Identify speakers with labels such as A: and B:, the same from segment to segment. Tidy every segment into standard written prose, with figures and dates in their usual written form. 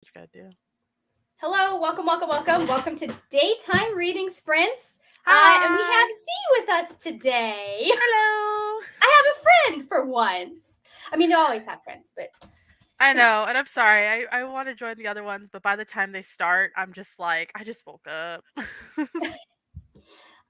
A: What you gotta do?
B: Hello, welcome to Daytime Reading Sprints. And we
A: Hi.
B: have Z with us today.
A: Hello.
B: I have a friend for once. I mean, you always have friends, but
A: I
B: you know.
A: know, and I'm sorry. I want to join the other ones, but by the time they start, I'm just like, I just woke up.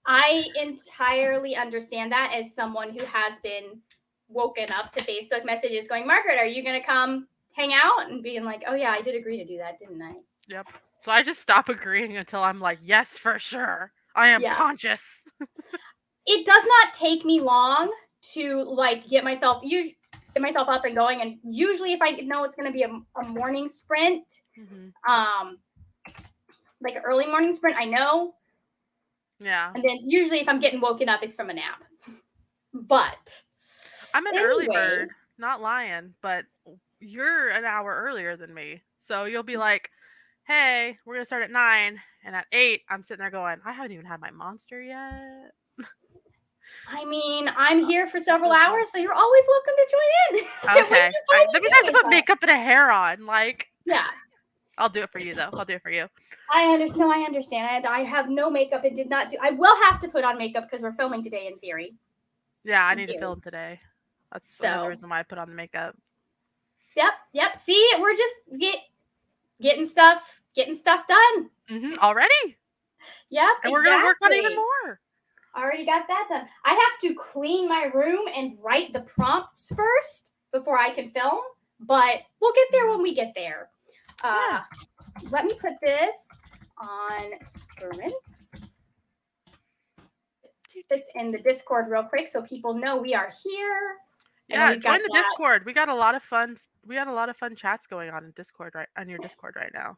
B: I entirely understand that as someone who has been woken up to Facebook messages going, Margaret, are you going to come hang out? And being like, oh, yeah, I did agree to do that, didn't I?
A: Yep. So I just stop agreeing until I'm like, yes, for sure. I am
B: Yeah.
A: conscious.
B: It does not take me long to like get myself up and going. And usually, if I know it's going to be a morning sprint, um, like an early morning sprint, I know.
A: Yeah.
B: And then usually, if I'm getting woken up, it's from a nap. But,
A: I'm an early bird,
B: anyways,
A: not lying, but you're an hour earlier than me. So you'll be like, hey, we're going to start at 9. And at 8, I'm sitting there going, I haven't even had my monster yet.
B: I mean, I'm here for several hours, so you're always welcome to join in. When
A: Okay.
B: you
A: That means I have
B: finally
A: to
B: do it,
A: put makeup and a hair on. Like,
B: yeah.
A: I'll do it for you, though. I'll do it for you.
B: I understand. No, I understand. I have no makeup and did not do. I will have to put on makeup because we're filming today. In theory.
A: Yeah, I
B: In
A: need to
B: theory.
A: film today. That's another
B: So,
A: reason why I put on the makeup.
B: yep. See, we're just getting stuff done.
A: Already?
B: Yep,
A: And we're gonna work on even
B: exactly.
A: more.
B: Already got that done. I have to clean my room and write the prompts first before I can film, but we'll get there when we get there.
A: Yeah.
B: Let me put this on sprints. This in the Discord real quick so people know we are here. And
A: Yeah,
B: we've got
A: join the
B: that.
A: Discord. We got a lot of fun. We got a lot of fun chats going on in Discord on your Discord right now.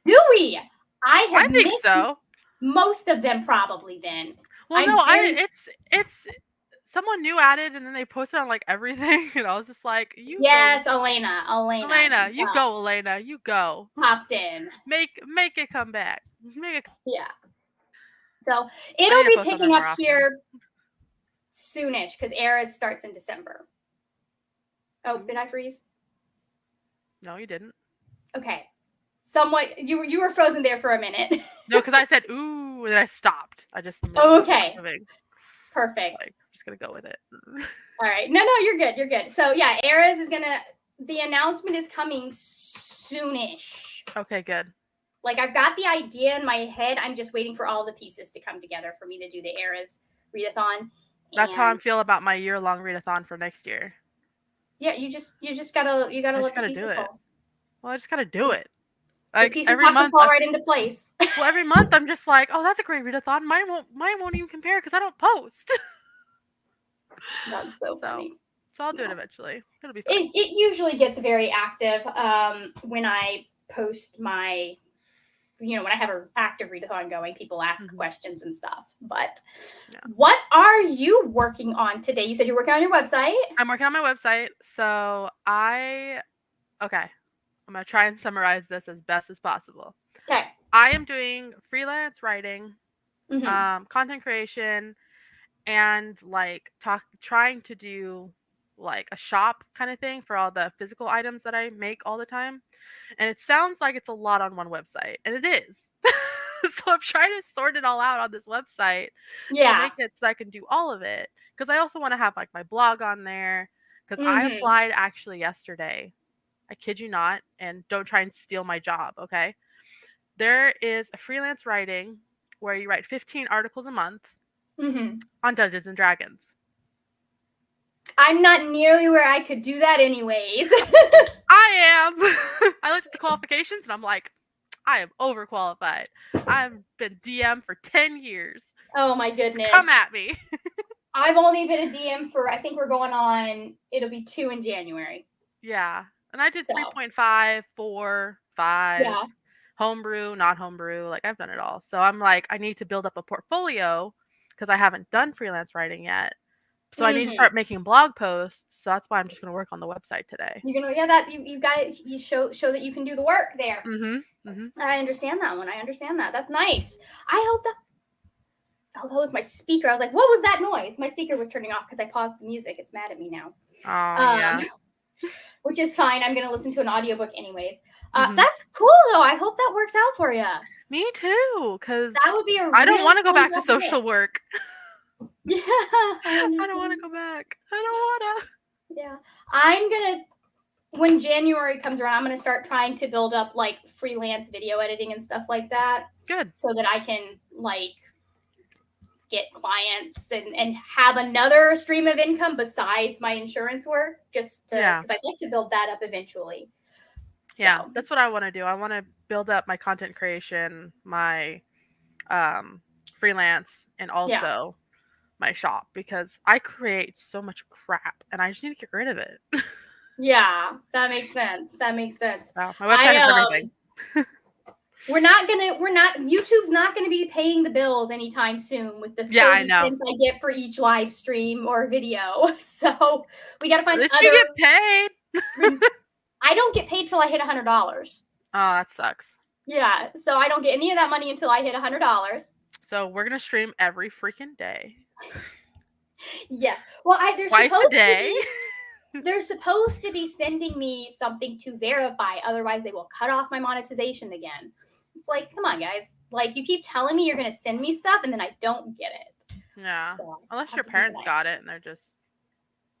B: Do we? I
A: I
B: have
A: think
B: missed
A: so.
B: most of them probably then.
A: Well, no,
B: I'm very
A: it's someone new added and then they posted on like everything and I was just like, you go,
B: yes, Elena.
A: Elena, you go, Elena, you go.
B: Popped in.
A: Make it come back. Make it.
B: Yeah. So
A: I need
B: it'll
A: to
B: be
A: post on there
B: picking up
A: more often.
B: here soonish because Eras starts in December. Oh, did I freeze?
A: No, you didn't.
B: Okay. Somewhat you were frozen there for a minute.
A: No, because I said ooh, and then I stopped. I just moved.
B: Okay.
A: Moving.
B: Perfect.
A: Like, I'm just gonna go with it.
B: All right. No, you're good. You're good. So yeah, Eras is gonna. The announcement is coming soonish.
A: Okay, good.
B: Like I've got the idea in my head. I'm just waiting for all the pieces to come together for me to do the Eras readathon.
A: That's how I
B: And
A: feel about my year-long readathon for next year.
B: yeah, you just gotta
A: I just
B: let the
A: gotta do
B: pieces
A: it.
B: fall.
A: Well, I just gotta do it.
B: The
A: Like
B: pieces
A: every
B: have to
A: month,
B: fall right into place.
A: well, every month I'm just like, oh, that's a great readathon. Mine won't even compare because I don't post.
B: That's so
A: so,
B: funny.
A: so I'll do it
B: Yeah.
A: eventually. It'll be fine.
B: It usually gets very active when I post my, when I have an active readathon going, people ask questions and stuff. But
A: Yeah.
B: what are you working on today? You said you're working on your website.
A: I'm working on my website. So okay, I'm going to try and summarize this as best as possible.
B: Okay.
A: I am doing freelance writing,
B: Mm-hmm.
A: content creation, and like trying to do like a shop kind of thing for all the physical items that I make all the time. And it sounds like it's a lot on one website, and it is. So I'm trying to sort it all out on this website to
B: Yeah.
A: make it so I can do all of it. Because I also want to have like my blog on there. Because I
B: Mm-hmm.
A: applied actually yesterday. I kid you not, and don't try and steal my job, okay? There is a freelance writing where you write 15 articles a month
B: Mm-hmm.
A: on Dungeons and Dragons.
B: I'm not nearly where I could do that anyways.
A: I am. I looked at the qualifications and I'm like, I am overqualified. I've been DM for 10 years.
B: Oh my goodness.
A: Come at me.
B: I've only been a DM for, I think we're going on, it'll be 2 in January.
A: Yeah. And I did
B: So,
A: 3.5, 4, 5,
B: yeah.
A: homebrew, not homebrew. Like, I've done it all. So I'm like, I need to build up a portfolio because I haven't done freelance writing yet. So I need to
B: Mm-hmm.
A: start making blog posts. So that's why I'm just going to work on the website today.
B: You're gonna, yeah, that you got it. You show that you can do the work there.
A: Mm-hmm.
B: I understand that one. I understand that. That's nice. I hope that. Oh, that was my speaker. I was like, what was that noise? My speaker was turning off because I paused the music. It's mad at me now.
A: Oh, yeah.
B: which is fine. I'm going to listen to an audiobook anyways.
A: Mhm.
B: That's cool, though. I hope that works out for you.
A: Me too, because
B: That would be a
A: I don't
B: really
A: wanna go
B: fun
A: back to
B: job to get.
A: social work.
B: Yeah, I
A: I don't wanna
B: understand.
A: go back. I don't wanna.
B: Yeah. I'm going to, when January comes around, I'm going to start trying to build up like freelance video editing and stuff like that
A: Good.
B: so that I can like get clients and have another stream of income besides my insurance work, just to,
A: Yeah.
B: because I'd like to build that up eventually. So,
A: Yeah, that's what I wanna do. I wanna build up my content creation, my, um, freelance, and
B: yeah.
A: also my shop because I create so much crap and I just need to get rid of it.
B: Yeah, that makes sense. That makes sense.
A: Wow, my website
B: I
A: has everything.
B: we're not YouTube's not gonna be paying the bills anytime soon with the
A: Yeah, I
B: 30
A: know.
B: cents I get for each live stream or video. So we gotta
A: At
B: find
A: least you
B: other
A: get paid.
B: I don't get paid till I hit $100.
A: Oh, that sucks.
B: Yeah, so I don't get any of that money until I hit $100.
A: So we're gonna stream every freaking day.
B: Yes. Well,
A: Twice a day.
B: they're supposed to be sending me something to verify, otherwise they will cut off my monetization again. It's like, come on, guys. Like, you keep telling me you're going to send me stuff and then I don't get it.
A: Yeah.
B: So I
A: Unless
B: have
A: your
B: to keep an
A: parents
B: eye.
A: got it and they're just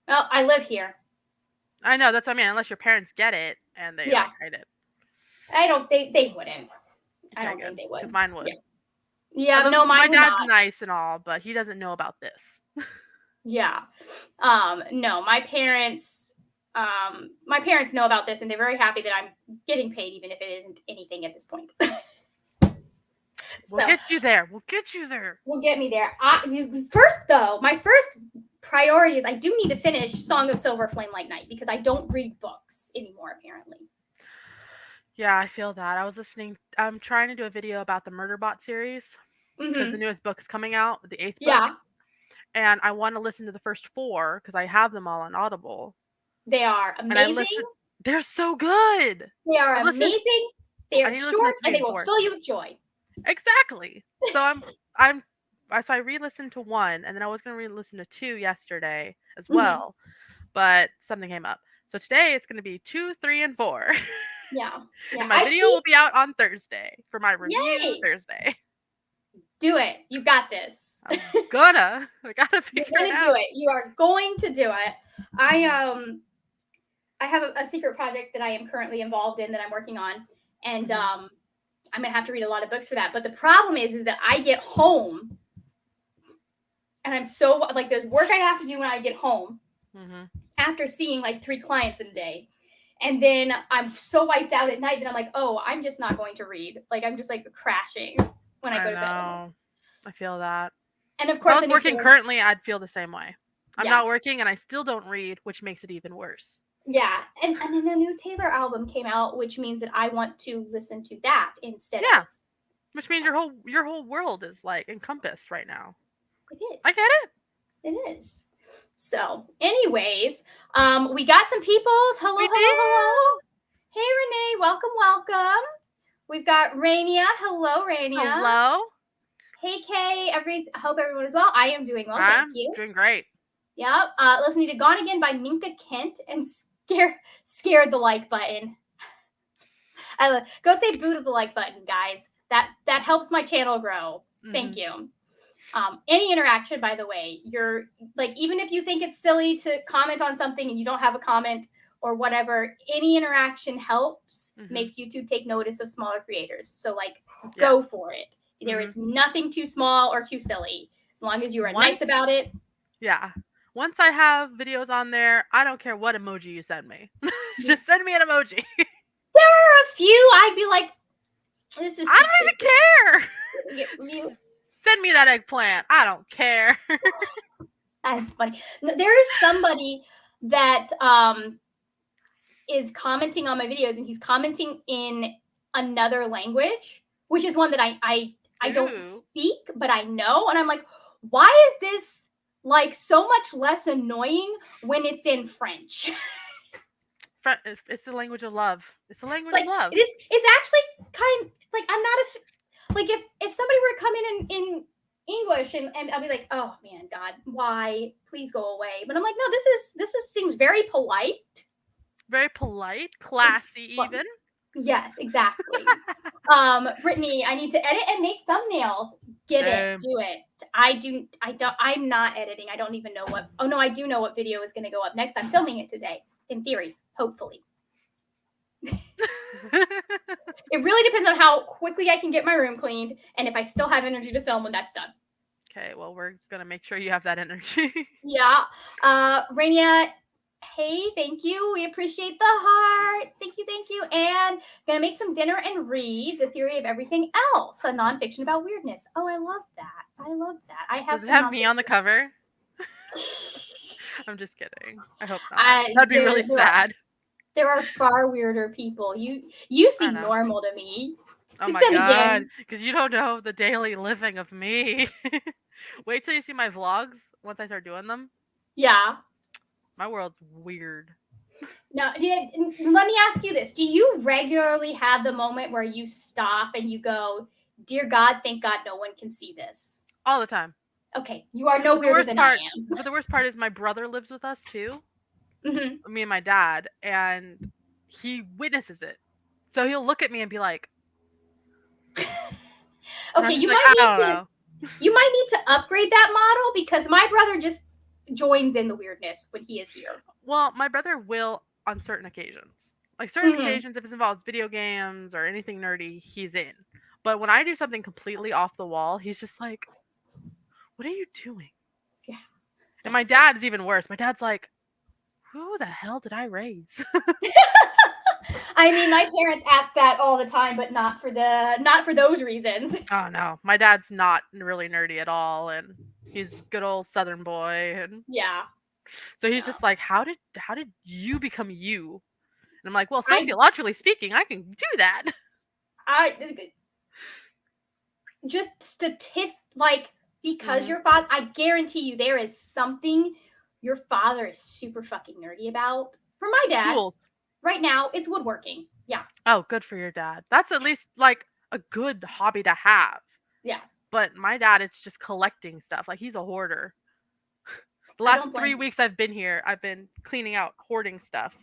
B: Well, I live here.
A: I know, that's what I mean. Unless your parents get it and they
B: Yeah.
A: like hide it.
B: I don't they wouldn't. I
A: Okay,
B: don't think
A: good.
B: they would.
A: Because mine would.
B: Yeah. Yeah,
A: Although
B: no,
A: my
B: mine would
A: dad's
B: not.
A: nice and all, but he doesn't know about this.
B: Yeah. No, my parents know about this and they're very happy that I'm getting paid even if it isn't anything at this point.
A: We'll
B: So
A: get you there. We'll get you there.
B: will get me there. My first priority is I do need to finish Song of Silver Flame Light Night because I don't read books anymore, apparently.
A: Yeah, I feel that. I'm trying to do a video about the Murderbot series because the
B: Mm-hmm.
A: newest book is coming out, the 8th book,
B: Yeah,
A: and I want to listen to the first 4 because I have them all on Audible.
B: they are
A: And I
B: amazing.
A: listen they're so good.
B: They are
A: I've listened
B: amazing. They
A: I
B: are
A: need to listen to
B: short
A: 3
B: and they
A: and
B: will
A: 4.
B: fill you with joy.
A: Exactly. So I'm so I re-listened to 1 and then I was going to re-listen to 2 yesterday as
B: Mm-hmm.
A: well, but something came up. So today it's going to be 2, 3, and 4.
B: Yeah, yeah.
A: And my
B: I
A: video
B: keep
A: will be out on Thursday for my review
B: Yay!
A: Thursday.
B: Do it. You've got this.
A: I gotta
B: You're
A: figure it
B: gonna do
A: out.
B: it. You are going to do it. I have a secret project that I am currently involved in that I'm working on, and I'm gonna have to read a lot of books for that. But the problem is that I get home, and I'm so like there's work I have to do when I get home after seeing like 3 clients in a day, and then I'm so wiped out at night that I'm like, oh, I'm just not going to read. Like I'm just like crashing when I
A: I
B: go to bed.
A: know. I feel that.
B: And of
A: If I
B: course,
A: was
B: I do
A: working
B: Taylor.
A: currently, I'd feel the same way. I'm
B: Yeah,
A: not working and I still don't read, which makes it even worse.
B: yeah, and then a new Taylor album came out, which means that I want to listen to that instead
A: Yeah,
B: of.
A: which means your whole world is like encompassed right now.
B: It
A: I
B: is.
A: get it.
B: It is. So, anyways, we got some peoples. Hello,
A: We
B: hello,
A: do.
B: hello. Hey, Renee, welcome, welcome. We've got Rainia. Hello, Rainia.
A: Hello.
B: Hey, Kay. I hope everyone is well. I am doing well, thank
A: I'm
B: you.
A: doing great.
B: Yep. Listening to Gone Again by Minka Kent and scared the like button. Go say boo to the like button, guys. That helps my channel grow. Thank you. Any interaction, by the way, you're like, even if you think it's silly to comment on something and you don't have a comment or whatever, any interaction helps, makes YouTube take notice of smaller creators. So like, go for it. There is nothing too small or too silly, as long as you are nice about it.
A: Yeah. Once I have videos on there, I don't care what emoji you send me. Just send me an emoji.
B: There are a few I'd be like, this is.
A: I don't even care. Send me that eggplant. I don't care.
B: That's funny. There is somebody that is commenting on my videos, and he's commenting in another language, which is one that I don't speak, but I know, and I'm like, why is this like so much less annoying when it's in French?
A: It's the language of love. It's the language
B: of
A: love.
B: It's actually kind like I'm not like if somebody were to come in English and I'll be like, oh man, God, why? Please go away. But I'm like, no, this seems very polite.
A: Very polite,
B: It's
A: classy
B: fun.
A: even.
B: Yes, exactly. Brittany, I need to edit and make thumbnails. Get it,
A: Same.
B: do it. I'm not editing. I don't even know what. Oh no, I do know what video is going to go up next. I'm filming it today, in theory, hopefully. It really depends on how quickly I can get my room cleaned and if I still have energy to film when that's done.
A: Okay, well, we're just gonna make sure you have that energy.
B: Yeah. Rainia, hey, thank you. We appreciate the heart. Thank you, thank you. And gonna make some dinner and read The Theory of Everything Else, a nonfiction about weirdness. Oh, I love that. I love that. I have
A: Does it
B: some
A: have me on the
B: nonfiction.
A: cover? I'm just kidding. I hope not. That'd be really sad.
B: There are far weirder people. You
A: I
B: seem
A: know.
B: normal to me.
A: Oh
B: But
A: my
B: then
A: god,
B: again,
A: because you don't know the daily living of me. Wait till you see my vlogs once I start doing them.
B: yeah.
A: My world's weird.
B: Now, let me ask you this. Do you regularly have the moment where you stop and you go, Dear God, thank God no one can see this?
A: All the time.
B: Okay, you are no
A: But the
B: weirder
A: worst
B: than I
A: part,
B: am.
A: but the worst part is my brother lives with us too.
B: Mm-hmm.
A: Me and my dad, and he witnesses it. So he'll look at me and be like, and
B: Okay,
A: I'm just like, I don't know.
B: you might need to upgrade that model because my brother just joins in the weirdness when he is here.
A: Well, my brother will on certain occasions. Like certain
B: Mm-hmm.
A: occasions, if it involves video games or anything nerdy, he's in. But when I do something completely off the wall, he's just like, "What are you doing?"
B: Yeah,
A: And my
B: that's so.
A: dad's even worse. My dad's like, "Who the hell did I raise?"
B: I mean, my parents ask that all the time, but not for those reasons.
A: Oh no, my dad's not really nerdy at all, and he's a good old Southern boy, and
B: Yeah,
A: so he's
B: yeah.
A: just like, "How did you become you?" And I'm like, "Well,
B: I
A: sociologically speaking, I can do that."
B: I just like because
A: Hmm.
B: your father, I guarantee you there is something your father is super fucking nerdy about. For my dad,
A: Tools.
B: right now, it's woodworking. Yeah,
A: Oh, good for your dad. That's at least like a good hobby to have.
B: yeah.
A: But my dad, it's just collecting stuff. Like he's a hoarder. The
B: I
A: last
B: don't blame
A: three
B: him.
A: weeks I've been here, I've been cleaning out, hoarding stuff.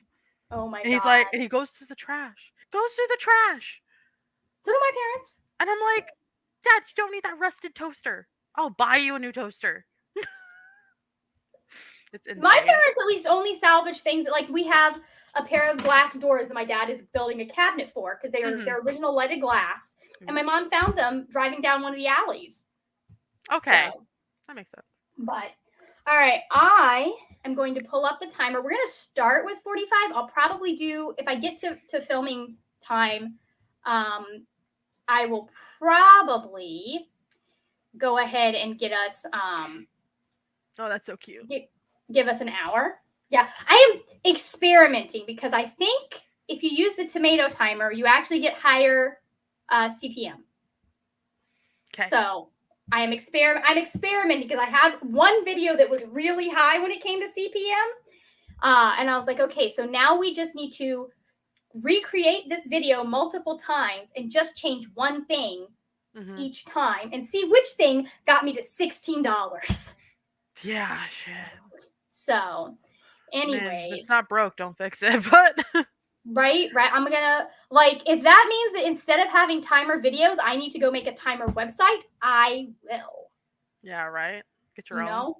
B: Oh my
A: And he's
B: god.
A: like, and he goes through the trash, goes through the trash.
B: So do my parents.
A: And I'm like, Dad, you don't need that rusted toaster. I'll buy you a new toaster. It's
B: My
A: insane.
B: parents at least only salvage things that, like, we have a pair of glass doors that my dad is building a cabinet for because they're
A: Hmm.
B: original leaded glass, and my mom found them driving down one of the alleys.
A: Okay,
B: So,
A: that makes sense.
B: but all right, I am going to pull up the timer. We're going to start with 45. I'll probably do if I get to filming time. I will probably go ahead and get us
A: Oh, that's so cute.
B: give us an hour. Yeah, I am experimenting because I think if you use the tomato timer, you actually get higher CPM.
A: Okay.
B: So I'm experimenting because I had one video that was really high when it came to CPM, and I was like, okay, so now we just need to recreate this video multiple times and just change one thing
A: Hmm.
B: each time and see which thing got me to $16.
A: Yeah, shit.
B: So,
A: Man, if it's
B: anyways,
A: not broke, don't fix it. But
B: right. I'm gonna like if that means that instead of having timer videos, I need to go make a timer website. I will.
A: yeah, right. Get your
B: You
A: own.
B: know,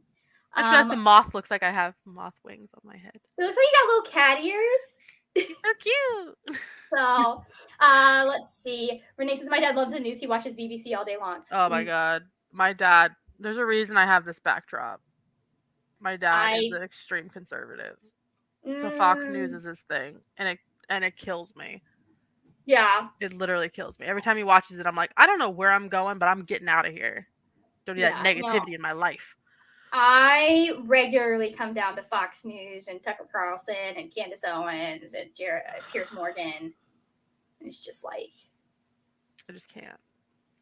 A: I just realized the moth looks like I have moth wings on my head.
B: it looks like you got little cat ears.
A: So cute.
B: So, let's see. Renee says my dad loves the news. He watches BBC all day long.
A: Oh my god. My dad, there's a reason I have this backdrop. My dad is
B: I
A: an extreme conservative. So Fox News
B: mm,
A: is his thing, and it kills me.
B: yeah,
A: It literally kills me. Every time he watches it, I'm like, I don't know where I'm going, but I'm getting out of here. Don't need that
B: yeah. No,
A: negativity in my life.
B: I regularly come down to Fox News and Tucker Carlson and Candace Owens and Piers Morgan. It's just like,
A: I just can't.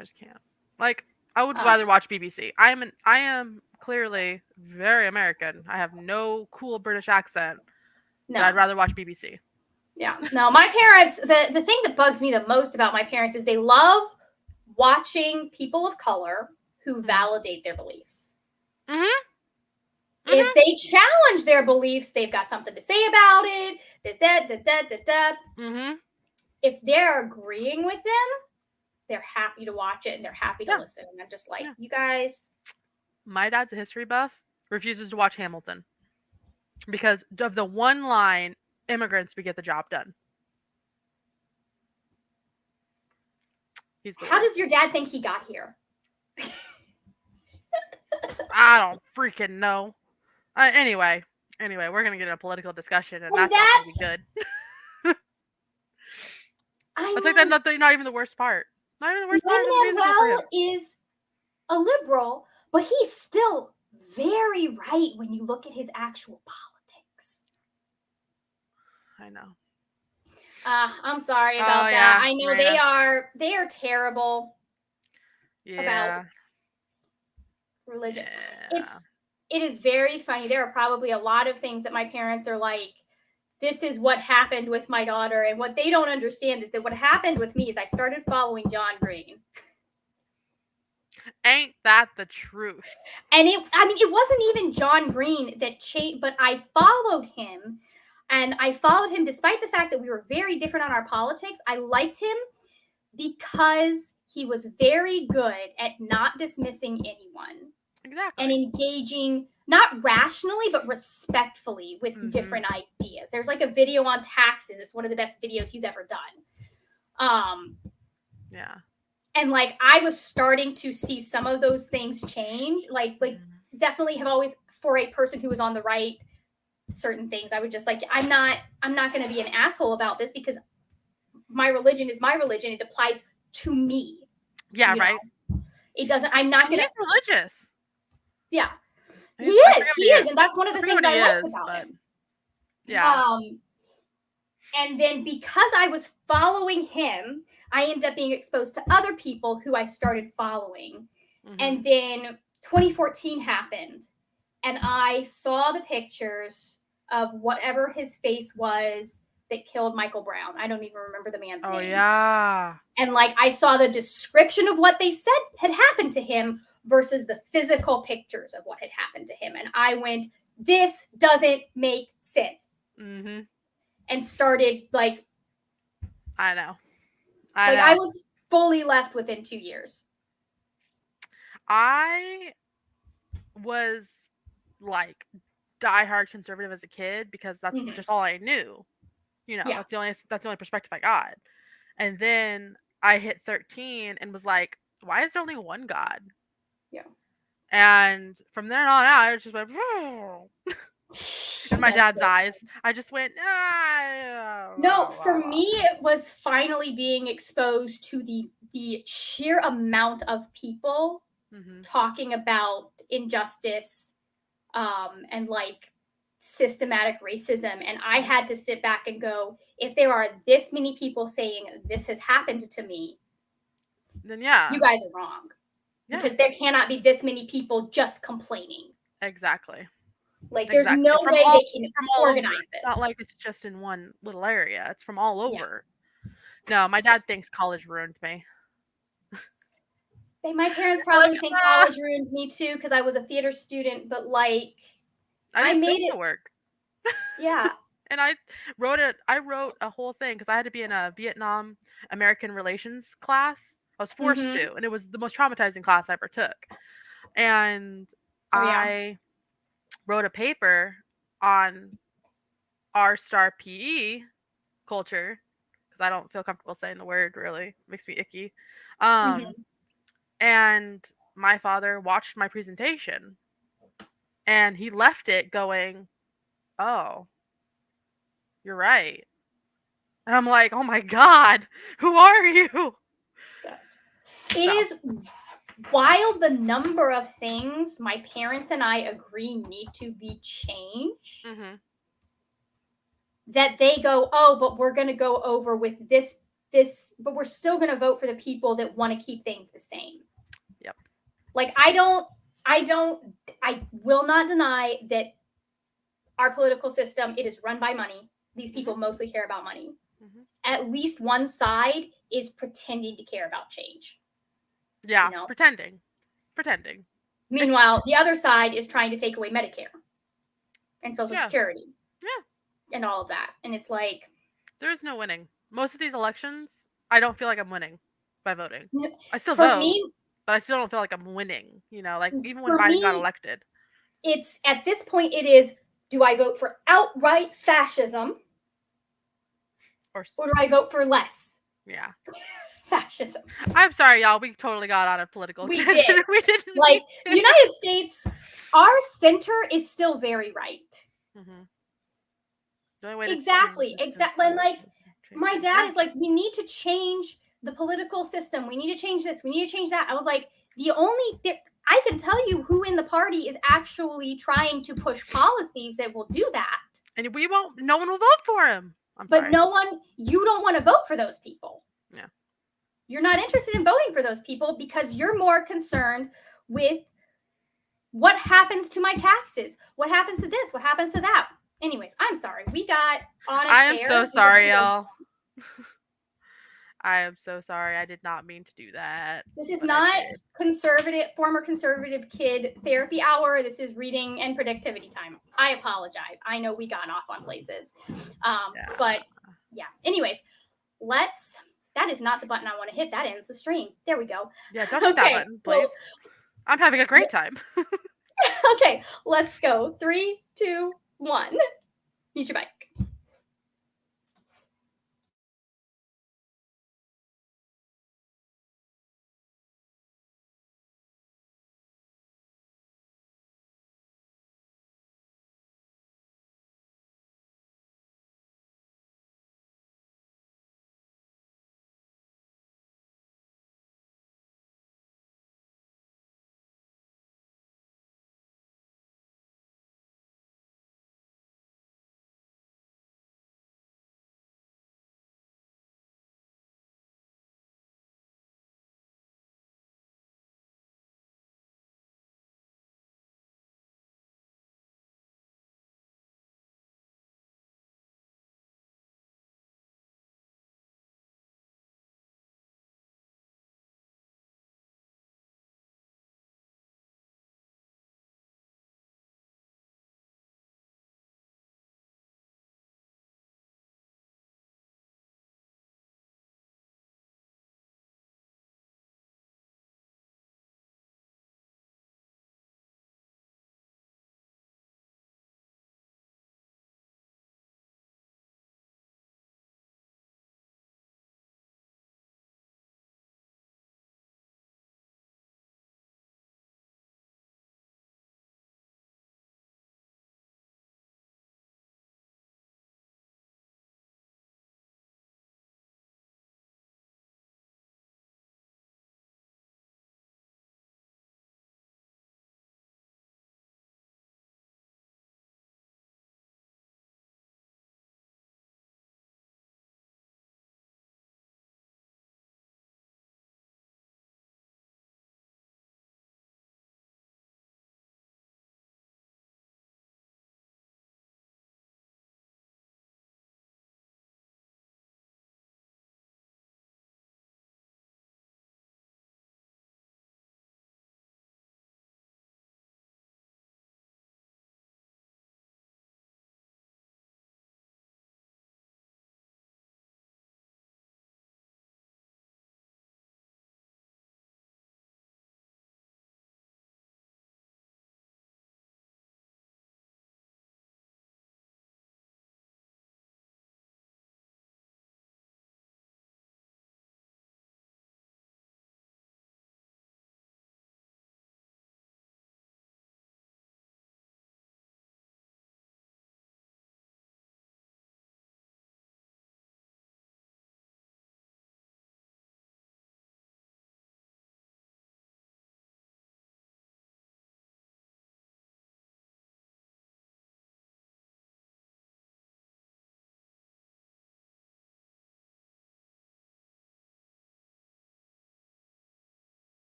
A: I just can't. Like, I would
B: uh,
A: rather watch BBC. I am clearly very American. I have no cool British accent, but I'd
B: no.
A: rather watch BBC.
B: Yeah. No, my parents, the thing that bugs me the most about my parents is they love watching people of color who
A: Mhm.
B: validate their beliefs.
A: Mhm.
B: If they challenge their beliefs, they've got something to say about it.
A: Mhm.
B: If they're agreeing with them, they're happy to watch it and they're happy to
A: Yeah.
B: listen. And I'm just like,
A: Yeah.
B: you guys.
A: My dad's a history buff, refuses to watch Hamilton because of the one line, immigrants we get the job done. He's the
B: How
A: worst.
B: does your dad think he got here?
A: I don't freaking know. Anyway, we're gonna get in a political discussion, and
B: And
A: that's not gonna be
B: that's,
A: good.
B: I
A: It's like that.
B: mean,
A: Not even the worst part. Not even the worst part of the
B: Lin
A: musical for
B: Manuel
A: him.
B: is a liberal, but he's still very right when you look at his actual politics.
A: I know.
B: I'm sorry
A: Oh
B: about that.
A: yeah,
B: I know
A: Marina.
B: they are terrible about
A: Yeah.
B: religion.
A: Yeah.
B: It is very funny. There are probably a lot of things that my parents are like, this is what happened with my daughter. And what they don't understand is that what happened with me is I started following John Green.
A: Ain't that the truth?
B: And it wasn't even John Green that changed, but I followed him. And I followed him despite the fact that we were very different on our politics. I liked him because he was very good at not dismissing anyone and
A: Exactly.
B: engaging not rationally but respectfully with different ideas. There's like a video on taxes. It's one of the best videos he's ever done.
A: Yeah.
B: And like I was starting to see some of those things change. Like definitely have always, for a person who was on the right, certain things I would just like, I'm not going to be an asshole about this because my religion is my religion. It applies to me.
A: Yeah. Right.
B: Know? It doesn't. I'm not going to.
A: He's religious.
B: Yeah. He
A: I
B: is. He is. And that's one of the things I liked about him.
A: Yeah.
B: And then because I was following him, I ended up being exposed to other people who I started following. And then 2014 happened. And I saw the pictures of whatever his face was that killed Michael Brown. I don't even remember the man's name.
A: Oh, yeah.
B: And like I saw the description of what they said had happened to him versus the physical pictures of what had happened to him. And I went, this doesn't make sense. And started like,
A: I know.
B: I was fully left within 2 years.
A: I was like diehard conservative as a kid because that's just all I knew. You know, that's the only perspective I got. And then I hit 13 and was like, why is there only one God?
B: Yeah.
A: And from there on out, I just went in my dad's eyes. I just went,
B: no, for me, it was finally being exposed to the sheer amount of people talking about injustice and like systematic racism. And I had to sit back and go, if there are this many people saying this has happened to me,
A: then yeah,
B: you guys are wrong. Yeah. Because there cannot be this many people just complaining.
A: Exactly.
B: Like there's no way they can organize this.
A: It's not like it's just in one little area. It's from all over. Yeah. No, my dad thinks college ruined me.
B: My parents probably think college ruined me too because I was a theater student, but like
A: I made it work.
B: Yeah.
A: And I wrote a whole thing because I had to be in a Vietnam American relations class. I was forced to, and it was the most traumatizing class I ever took. And I wrote a paper on R-star PE culture because I don't feel comfortable saying the word, really. It makes me icky. And my father watched my presentation and he left it going, oh, you're right. And I'm like, oh my God, who are you?
B: It is wild the number of things my parents and I agree need to be changed. That they go, oh, but we're going to go over with this, but we're still going to vote for the people that want to keep things the same.
A: Yep.
B: Like, I will not deny that our political system, it is run by money. These people mostly care about money. At least one side is pretending to care about change.
A: Yeah, pretending.
B: Meanwhile, the other side is trying to take away Medicare. and Social
A: Yeah.
B: Security
A: Yeah.
B: and all of that. And it's like,
A: There is no winning. Most of these elections, I don't feel like I'm winning by voting. I still
B: for
A: vote,
B: me,
A: but I still don't feel like I'm winning. Like even when
B: for
A: Biden got
B: me,
A: elected,
B: it's at this point, it is, do I vote for outright fascism
A: or
B: or do I vote for less
A: yeah.
B: fascism?
A: I'm sorry, y'all. We totally got on a political
B: We
A: tangent.
B: did.
A: We didn't
B: Like,
A: mean
B: the
A: to.
B: United States, our center is still very right.
A: Mm-hmm. The only way to change
B: Exactly.
A: is to
B: Exactly. And like,
A: change
B: my
A: it.
B: dad
A: Yeah.
B: is like, we need to change the political system. We need to change this. We need to change that. I was like, I can tell you who in the party is actually trying to push policies that will do that.
A: And we won't. No one will vote for him. I'm
B: But
A: sorry.
B: you don't want to vote for those people.
A: Yeah.
B: You're not interested in voting for those people because you're more concerned with what happens to my taxes, what happens to this, what happens to that. Anyways, I'm sorry. We got on a
A: I am
B: tear.
A: so
B: We were
A: sorry,
B: gonna go.
A: y'all. I am so sorry. I did not mean to do that,
B: This is
A: but I
B: not
A: did.
B: former conservative kid therapy hour. This is reading and productivity time. I apologize. I know we got off on places.
A: Yeah.
B: But yeah. Anyways, that is not the button I want to hit. That ends the stream. There we go.
A: Yeah. Don't hit that
B: Okay.
A: button, please.
B: Well,
A: I'm having a great time.
B: okay. Let's go. 3, 2, 1. Mute your mic.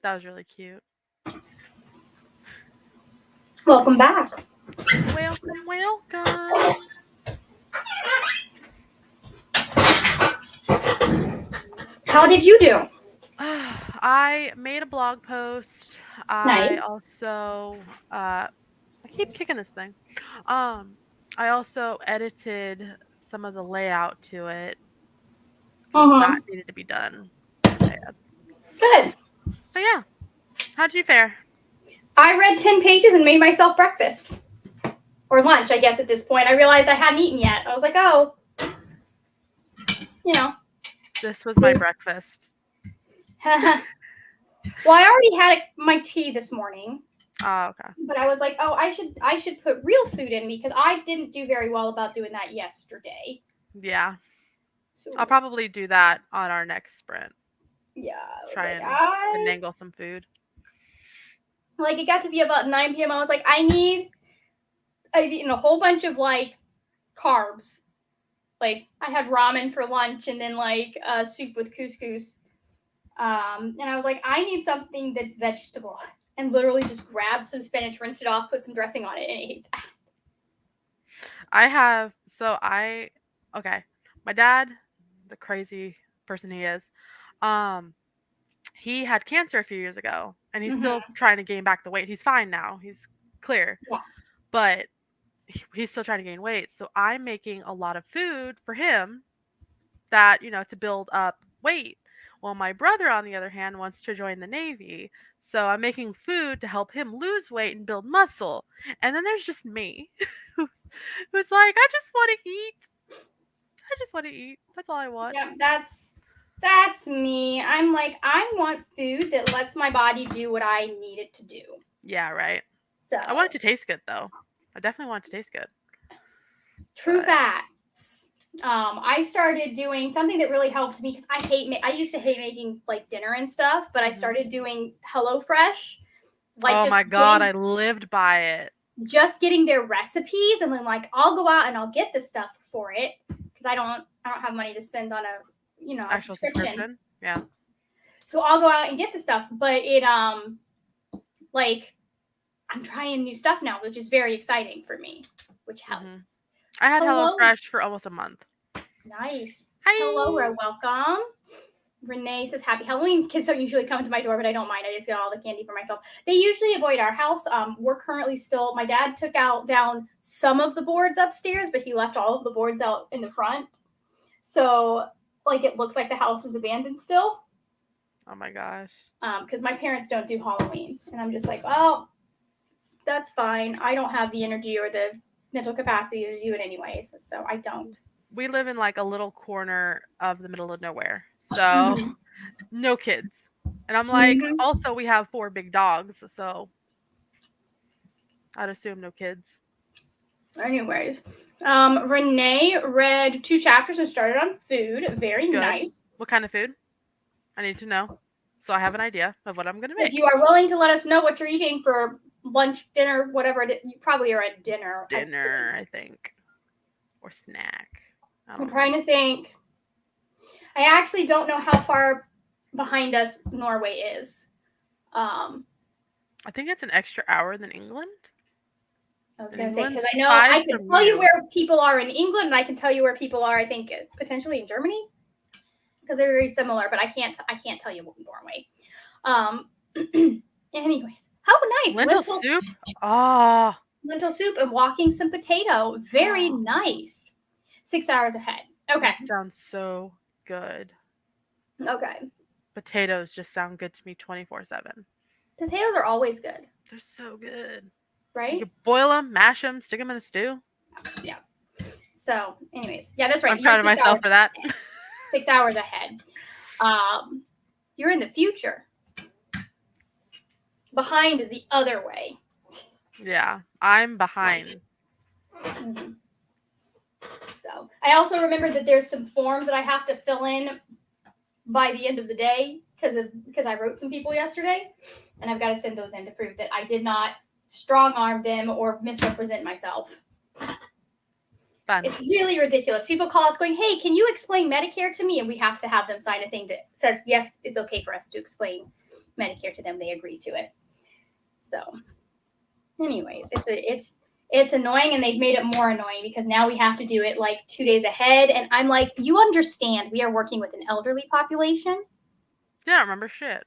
A: That was really cute.
B: Welcome back.
A: Welcome, welcome.
B: How did you do?
A: I made a blog post. I
B: Nice.
A: also I keep kicking this thing. Um I also edited some of the layout to it cuz that
B: Mm-hmm.
A: needed to be done pretty bad.
B: Good.
A: But yeah, how'd you fare?
B: I read 10 pages and made myself breakfast. Or lunch, I guess, at this point. I realized I hadn't eaten yet. I was like, oh, you know.
A: This was my breakfast.
B: Well, I already had my tea this morning,
A: Oh, okay.
B: but I was like, oh, I should put real food in because I didn't do very well about doing that yesterday.
A: Yeah. I'll
B: So
A: probably do that on our next sprint.
B: yeah, I was
A: Try
B: like,
A: and finagle some food.
B: it got to be about 9 p.m. I was like, I've eaten a whole bunch of like carbs. Like I had ramen for lunch and then like soup with couscous. And I was like, I need something that's vegetable. And literally just grabbed some spinach, rinsed it off, put some dressing on it, and ate that.
A: Okay. My dad, the crazy person he is, um, he had cancer a few years ago and he's still
B: Mm-hmm.
A: trying to gain back the weight. He's fine now. He's clear.
B: Yeah.
A: But he's still trying to gain weight. So I'm making a lot of food for him that, to build up weight. Well, my brother, on the other hand, wants to join the Navy. So I'm making food to help him lose weight and build muscle. And then there's just me who's, who's like, I just want to eat. I just want to eat. That's all I want.
B: Yeah, that's me. I'm like, I want food that lets my body do what I need it to do.
A: Yeah, right.
B: So
A: I want it to taste good, though. I definitely want it to taste good.
B: true
A: But
B: facts. I started doing something that really helped me because I used to hate making like dinner and stuff, but I
A: mhm.
B: started doing HelloFresh, like
A: Oh my god, I lived by it.
B: just getting their recipes, and then like I'll go out and I'll get the stuff for it because I don't have money to spend on a
A: Actual
B: subscription.
A: subscription. Yeah.
B: So I'll go out and get the stuff, but it like I'm trying new stuff now, which is very exciting for me, which
A: Mhm.
B: helps.
A: I had
B: Hello,
A: HelloFresh for almost a month.
B: nice. Hello,
A: Hi.
B: welcome. Renee says happy Halloween. Kids don't usually come to my door, but I don't mind. I just get all the candy for myself. They usually avoid our house. We're currently still. My dad took down some of the boards upstairs, but he left all of the boards out in the front. So like it looks like the house is abandoned still.
A: Oh my gosh.
B: Because my parents don't do Halloween, and I'm just like, well, that's fine. I don't have the energy or the mental capacity to do it anyways, so I don't.
A: We live in like a little corner of the middle of nowhere. So
B: Mm-hmm.
A: no kids. And I'm like,
B: Mm-hmm.
A: also we have 4 big dogs, so I'd assume no kids.
B: Anyways, Renee read 2 chapters and started on food. Very
A: Good.
B: nice.
A: What kind of food? I need to know. So I have an idea of what I'm going to
B: If
A: make.
B: you are willing to let us know what you're eating for lunch, dinner, whatever it is, you probably are at dinner.
A: Dinner, I think. Or snack. I
B: I'm
A: don't know.
B: trying to think. I actually don't know how far behind us Norway is.
A: I think it's an extra hour than England.
B: I was
A: And
B: going to say, because
A: England's
B: I know
A: 5
B: I can
A: from
B: tell you
A: you.
B: where people are in England, and I can tell you where people are, I think, potentially in Germany, because they're very similar, but I can't tell you Norway. Anyways, how nice.
A: Lentil soup? Oh.
B: Lentil soup and walking some potato. Very nice. 6 hours ahead. Okay.
A: That sounds so good.
B: Okay.
A: Potatoes just sound good to me 24/7.
B: Potatoes are always good,
A: They're so good. You
B: right?
A: can boil them, mash them, stick them in a stew.
B: Yeah. So, anyways, yeah, that's right.
A: I'm
B: You're
A: proud of
B: 6
A: myself
B: hours
A: for that.
B: ahead. 6 hours ahead. You're in the future. Behind is the other way.
A: Yeah, I'm behind.
B: Mm-hmm. So, I also remember that there's some forms that I have to fill in by the end of the day because I wrote some people yesterday, and I've got to send those in to prove that I did not strong arm them or misrepresent myself.
A: Fun.
B: It's really ridiculous. People call us going, hey, can you explain Medicare to me? And we have to have them sign a thing that says, yes, it's okay for us to explain Medicare to them. They agree to it. So, anyways, it's annoying, and they've made it more annoying because now we have to do it like 2 days ahead. And I'm like, you understand, we are working with an elderly population.
A: They don't remember shit.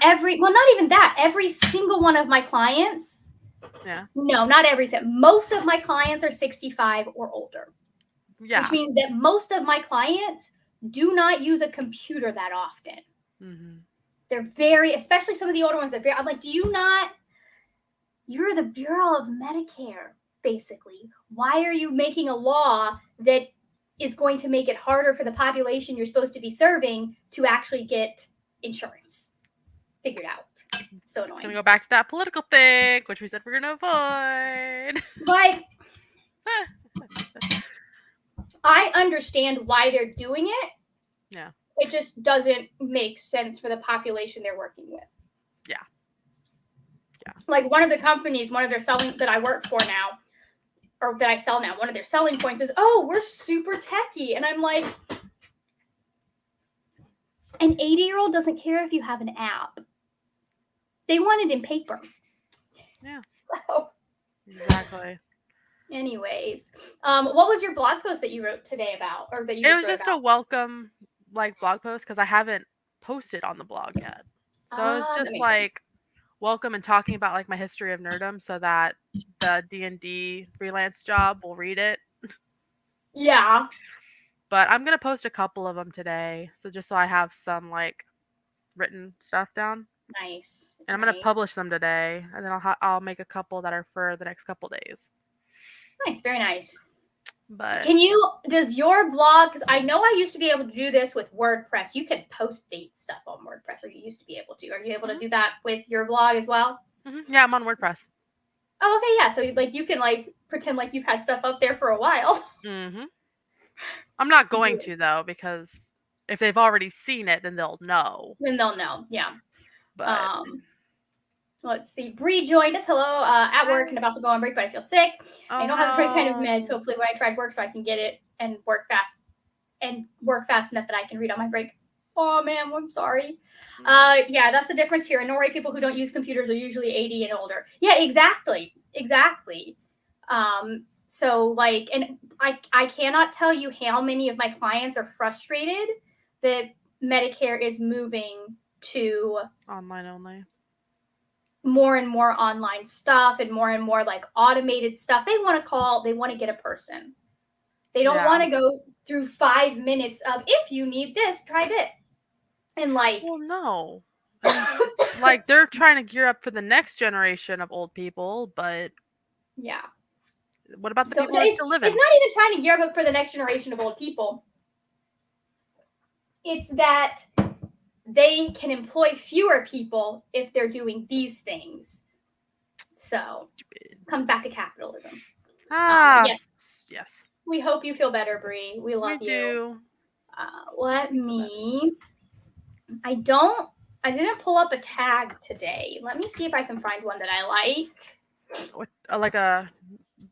B: Well, not even that. Every single one of my clients.
A: Yeah.
B: No, not everything. Most of my clients are 65 or older.
A: Yeah.
B: Which means that most of my clients do not use a computer that often.
A: Mm-hmm.
B: They're very, especially some of the older ones that I'm like, do you not? You're the Bureau of Medicare, basically. Why are you making a law that is going to make it harder for the population you're supposed to be serving to actually get insurance figured out? So annoying.
A: It's gonna go back to that political thing, which we said we're gonna avoid.
B: Like, I understand why they're doing it.
A: Yeah.
B: It just doesn't make sense for the population they're working with.
A: Yeah.
B: Like one of the companies, one of their selling that I work for now, or that I sell now, one of their selling points is, oh, we're super techie. And I'm like, an 80-year-old doesn't care if you have an app. They want it in paper.
A: Yeah.
B: So
A: Exactly.
B: anyways, what was your blog post that you wrote today about, or that you
A: It
B: just
A: was
B: wrote
A: just
B: about?
A: a welcome blog post because I haven't posted on the blog yet. So it's
B: That
A: just
B: makes sense.
A: welcome and talking about my history of nerdom so that the D&D freelance job will read it.
B: Yeah.
A: But I'm gonna post a couple of them today, so just so I have some written stuff down.
B: Nice.
A: And I'm gonna publish them today, and then I'll make a couple that are for the next couple days.
B: Nice, very nice.
A: But
B: does your blog, because I know I used to be able to do this with WordPress. You can post date stuff on WordPress, or you used to be able to. Are you able to do that with your blog as well?
A: Mm-hmm. Yeah, I'm on WordPress.
B: Oh, okay, yeah. So you can pretend like you've had stuff up there for a while.
A: Mm-hmm. I'm not going to though, because if they've already seen it, then they'll know.
B: Then they'll know, yeah.
A: But
B: let's see. Bree joined us. Hello, at work and about to go on break, but I feel sick. I don't have the right kind of meds. Hopefully, when I try work, so I can get it and work fast enough that I can read on my break. Oh man, I'm sorry. Yeah, that's the difference here. In Norway, people who don't use computers are usually 80 and older. Yeah, exactly. So and I cannot tell you how many of my clients are frustrated that Medicare is moving to
A: online only.
B: More and more online stuff and more automated stuff. They want to get a person. They don't want to go through 5 minutes of, if you need this, try this. And
A: well, no. They're trying to gear up for the next generation of old people, but
B: yeah.
A: What about the people who are still living?
B: It's not even trying to gear up for the next generation of old people. It's that they can employ fewer people if they're doing these things. So, comes back to capitalism. Yes. We hope you feel better, Bree. We love you.
A: Do.
B: Let me. I didn't pull up a tag today. Let me see if I can find one that I like.
A: Like a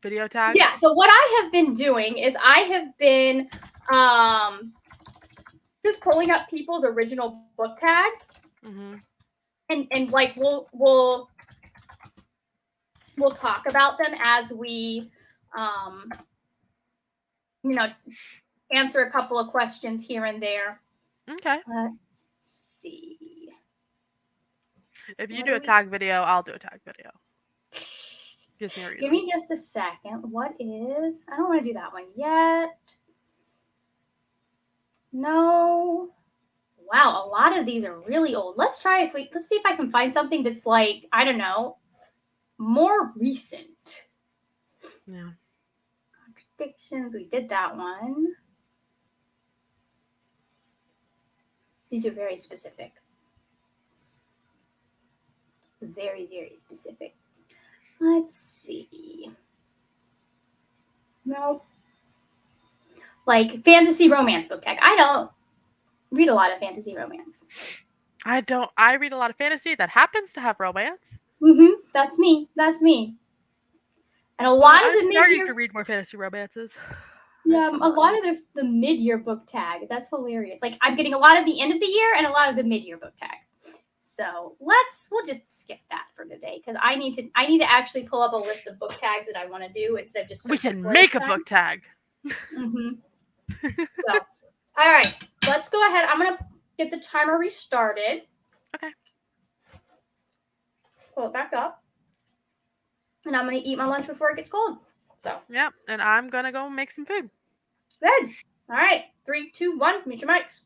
A: video tag?
B: Yeah. So what I have been doing is I have been just pulling up people's original book tags, and we'll talk about them as we answer a couple of questions here and there.
A: Okay.
B: Let's see.
A: If you do a tag video, I'll do a tag video.
B: Give me just a second. I don't want to do that one yet. No. Wow, a lot of these are really old. Let's see if I can find something that's I don't know, more recent.
A: Yeah.
B: Contradictions, we did that one. These are very specific. Very, very specific. Let's see. Nope. Fantasy romance book tag. I don't read a lot of fantasy romance.
A: I don't. I read a lot of fantasy that happens to have romance.
B: That's me. And a lot of the
A: mid-year to read more fantasy romances.
B: Yeah, a lot of the mid-year book tag. That's hilarious. I'm getting a lot of the end of the year and a lot of the mid-year book tag. So we'll just skip that for today because I need to actually pull up a list of book tags that I want to do instead of just
A: We
B: searching
A: can
B: for it
A: make
B: each
A: a
B: time.
A: book tag.
B: So, all right, let's go ahead. I'm gonna get the timer restarted.
A: Okay.
B: Pull it back up, and I'm gonna eat my lunch before it gets cold. So,
A: Yep. And I'm gonna go make some food.
B: good. All right, 3, 2, 1. Mute your mics.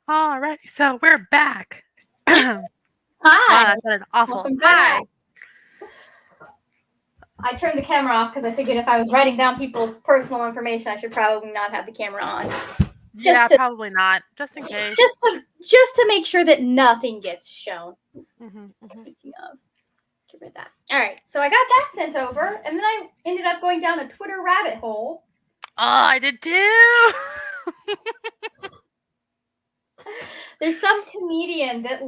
A: Alrighty, so we're back. Wow,
B: Hi,
A: that sounded awful.
B: welcome back.
A: Hi.
B: I turned the camera off because I figured if I was writing down people's personal information, I should probably not have the camera on.
A: Yeah,
B: Just to
A: probably not. Just in case.
B: just to make sure that nothing gets shown.
A: Hmm.
B: Speaking of, get rid of that. All right, so I got that sent over, and then I ended up going down a Twitter rabbit hole.
A: Oh, I did too.
B: There's some comedian that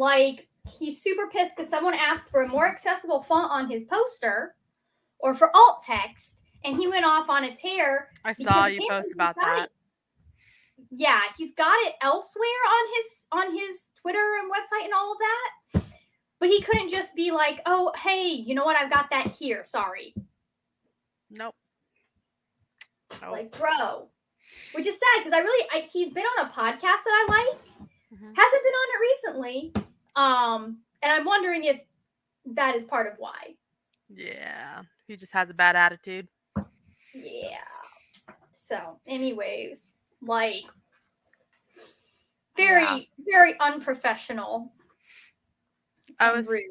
B: he's super pissed because someone asked for a more accessible font on his poster or for alt text, and he went off on a tear
A: I
B: because
A: saw you
B: apparently
A: post about that.
B: he's got it elsewhere on his Twitter and website and all of that. But he couldn't just be like, "Oh, hey, you know what? I've got that here. Sorry."
A: Nope.
B: Like, bro, which is sad because he's been on a podcast that I like.
A: Hmm.
B: Hasn't been on it recently. And I'm wondering if that is part of why.
A: Yeah, he just has a bad attitude.
B: Yeah. So, anyways, like very, very unprofessional and rude.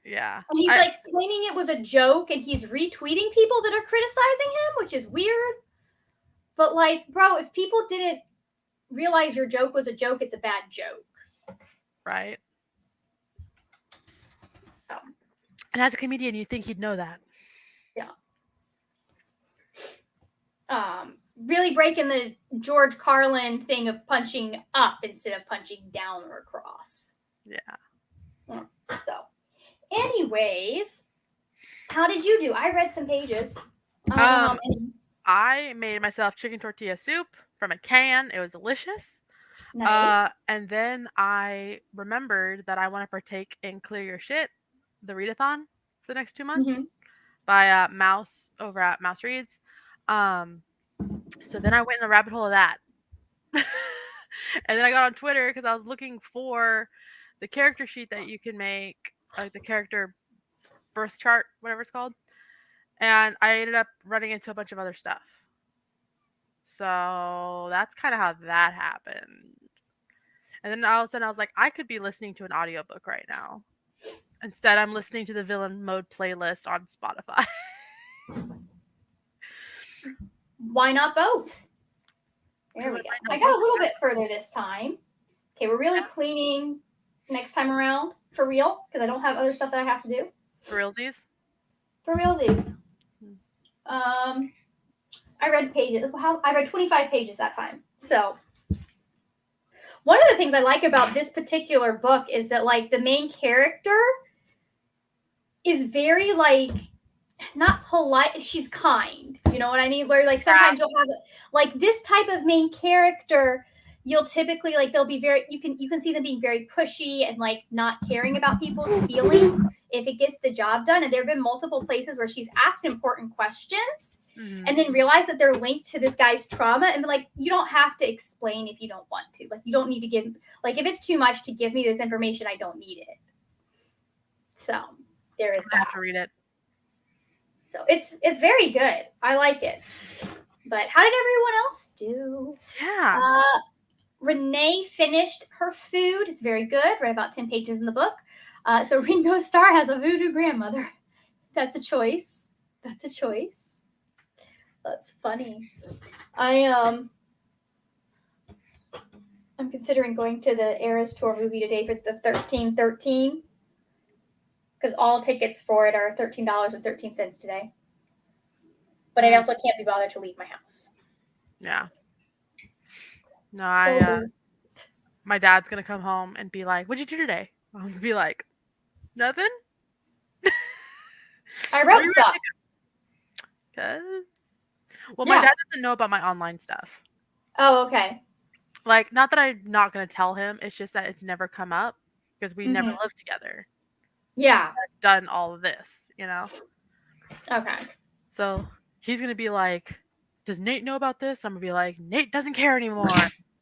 A: Yeah.
B: And he's claiming it was a joke and he's retweeting people that are criticizing him, which is weird. But bro, if people didn't realize your joke was a joke, it's a bad joke.
A: Right.
B: So.
A: And as a comedian, you'd think he'd know that.
B: Yeah. Really breaking the George Carlin thing of punching up instead of punching down or across.
A: Yeah.
B: So, anyways, how did you do? I read some pages.
A: I made myself chicken tortilla soup from a can. It was delicious.
B: Nice.
A: And then I remembered that I want to partake in Clear Your Shit, the readathon for the next 2 months by Mouse over at Mouse Reads. So then I went in the rabbit hole of that. And then I got on Twitter because I was looking for the character sheet that you can make, like the character birth chart, whatever it's called. And I ended up running into a bunch of other stuff. So that's kind of how that happened. And then all of a sudden I was like, I could be listening to an audiobook right now. Instead, I'm listening to the Villain Mode playlist on Spotify.
B: Why not both? There we go. I got a little bit further this time. Okay, we're really cleaning next time around for real because I don't have other stuff that I have to do.
A: For realsies?
B: For realsies. I read pages. I read 25 pages that time. So one of the things I like about this particular book is that the main character is very not polite. She's kind. You know what I mean? Where sometimes you'll have this type of main character. You'll typically they'll be very. You can see them being very pushy and not caring about people's feelings if it gets the job done. And there have been multiple places where she's asked important questions and then realized that they're linked to this guy's trauma and you don't have to explain if you don't want to. You don't need to give if it's too much to give me this information, I don't need it. So there is that.
A: I have to read it.
B: So it's very good. I like it. But how did everyone else do?
A: Yeah.
B: Renee finished her food. It's very good. Read about 10 pages in the book. So Ringo Starr has a voodoo grandmother. That's a choice. That's funny. I'm considering going to the Eras Tour movie today for the 1313 because all tickets for it are $13.13 today. But I also can't be bothered to leave my house.
A: Yeah. No, my dad's gonna come home and be like, "What'd you do today?" I'm gonna be like, "Nothing."
B: I wrote stuff.
A: My dad doesn't know about my online stuff.
B: Oh, okay.
A: Not that I'm not gonna tell him. It's just that it's never come up because we never lived together.
B: Yeah.
A: I've done all of this, you know.
B: Okay.
A: So he's gonna be like, "Does Nate know about this?" I'm gonna be like, "Nate doesn't care anymore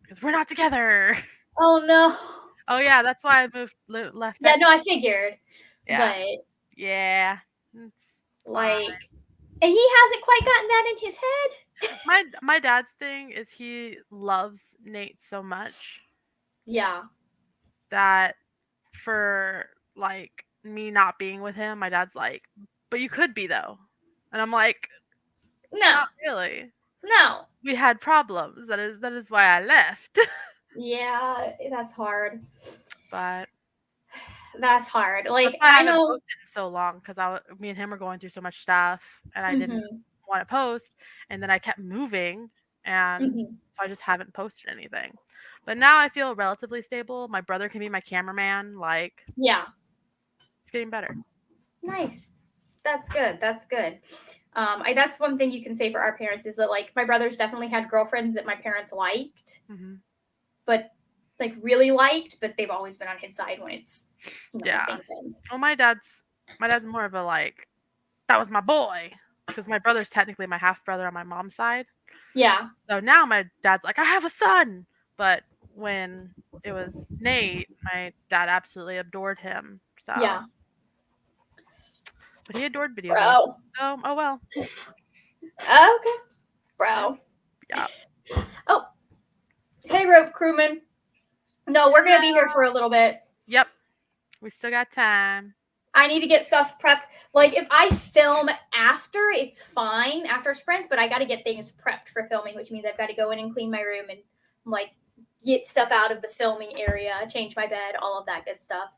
A: because we're not together."
B: Oh no.
A: Oh yeah, that's why I left.
B: Yeah, no, I figured.
A: Yeah.
B: But
A: yeah.
B: And he hasn't quite gotten that in his head.
A: My dad's thing is he loves Nate so much
B: Yeah.
A: that for like me not being with him, my dad's like, "But you could be though." And I'm like,
B: No.
A: "Not really.
B: No.
A: We had problems. That is why I left."
B: Yeah, that's hard.
A: But
B: That's hard.
A: that's
B: Like
A: why I
B: I
A: haven't
B: know.
A: posted in so long because me and him were going through so much stuff, and I didn't
B: Mhm.
A: want to post, and then I kept moving, and
B: Mhm.
A: so I just haven't posted anything. But now I feel relatively stable. My brother can be my cameraman. Like
B: Yeah.
A: it's getting better.
B: Nice. That's good. That's good. That's one thing you can say for our parents is that like my brothers definitely had girlfriends that my parents liked,
A: Hmm.
B: but like really liked, but they've always been on his side when it's when
A: Yeah.
B: things end.
A: Well, my dad's more of a like that was my boy because my brother's technically my half brother on my mom's side.
B: Yeah.
A: So now my dad's like, I have a son. But when it was Nate, my dad absolutely adored him. So,
B: Yeah.
A: but he adored video games.
B: Bro.
A: So, oh well.
B: Okay.
A: Yep.
B: Bro.
A: Yep.
B: Oh, hey rope crewman. No, we're gonna be here for a little bit.
A: Yep. We still got time.
B: I need to get stuff prepped. Like if I film after, it's fine after sprints, but I got to get things prepped for filming, which means I've got to go in and clean my room and like get stuff out of the filming area, change my bed, all of that good stuff.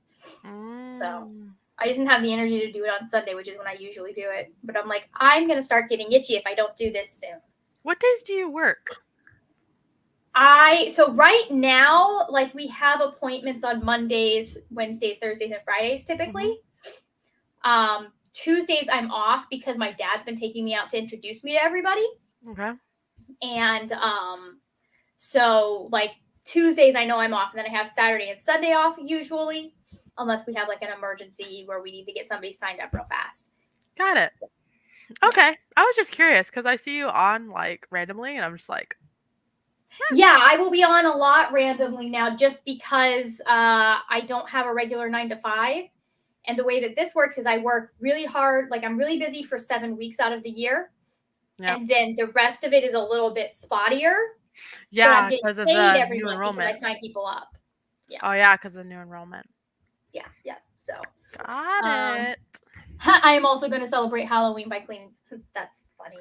B: So
A: Mm.
B: I just didn't have the energy to do it on Sunday, which is when I usually do it. But I'm like, I'm gonna start getting itchy if I don't do this soon.
A: What days do you work?
B: So right now, like we have appointments on Mondays, Wednesdays, Thursdays, and Fridays typically. Tuesdays I'm off because my dad's been taking me out to introduce me to everybody.
A: Okay.
B: And so like Tuesdays I know I'm off, and then I have Saturday and Sunday off usually, unless we have like an emergency where we need to get somebody signed up real fast.
A: Got it.
B: Yeah.
A: Okay. I was just curious because I see you on like randomly and I'm just like,
B: Yeah, I will be on a lot randomly now just because I don't have a regular 9 to 5. And the way that this works is I work really hard. Like I'm really busy for 7 weeks out of the year.
A: yeah.
B: And then the rest of it is a little bit spottier, but I'm
A: Yeah,
B: getting
A: because of
B: paid
A: the
B: every
A: new
B: month because I
A: enrollment.
B: sign people up. Yeah.
A: Oh, yeah, because of new enrollment.
B: Yeah. Yeah. So
A: Got it.
B: I am also going to celebrate Halloween by cleaning. That's funny.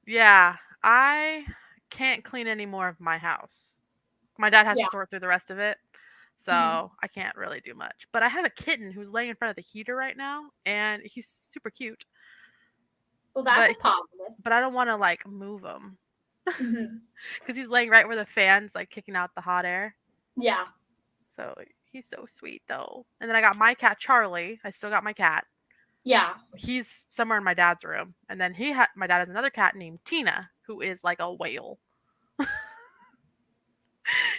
A: Yeah, I can't clean any more of my house. My dad has
B: Yeah.
A: to sort through the rest of it, so
B: Mhm.
A: I can't really do much. But I have a kitten who's laying in front of the heater right now, and he's super cute.
B: Well, that's
A: But
B: a positive.
A: but I don't want to like move him
B: Mhm.
A: because he's laying right where the fan's like kicking out the hot air.
B: Yeah.
A: So he's so sweet though. And then I got my cat Charlie. I still got my cat.
B: Yeah.
A: He's somewhere in my dad's room, and then my dad has another cat named Tina, who is like a whale.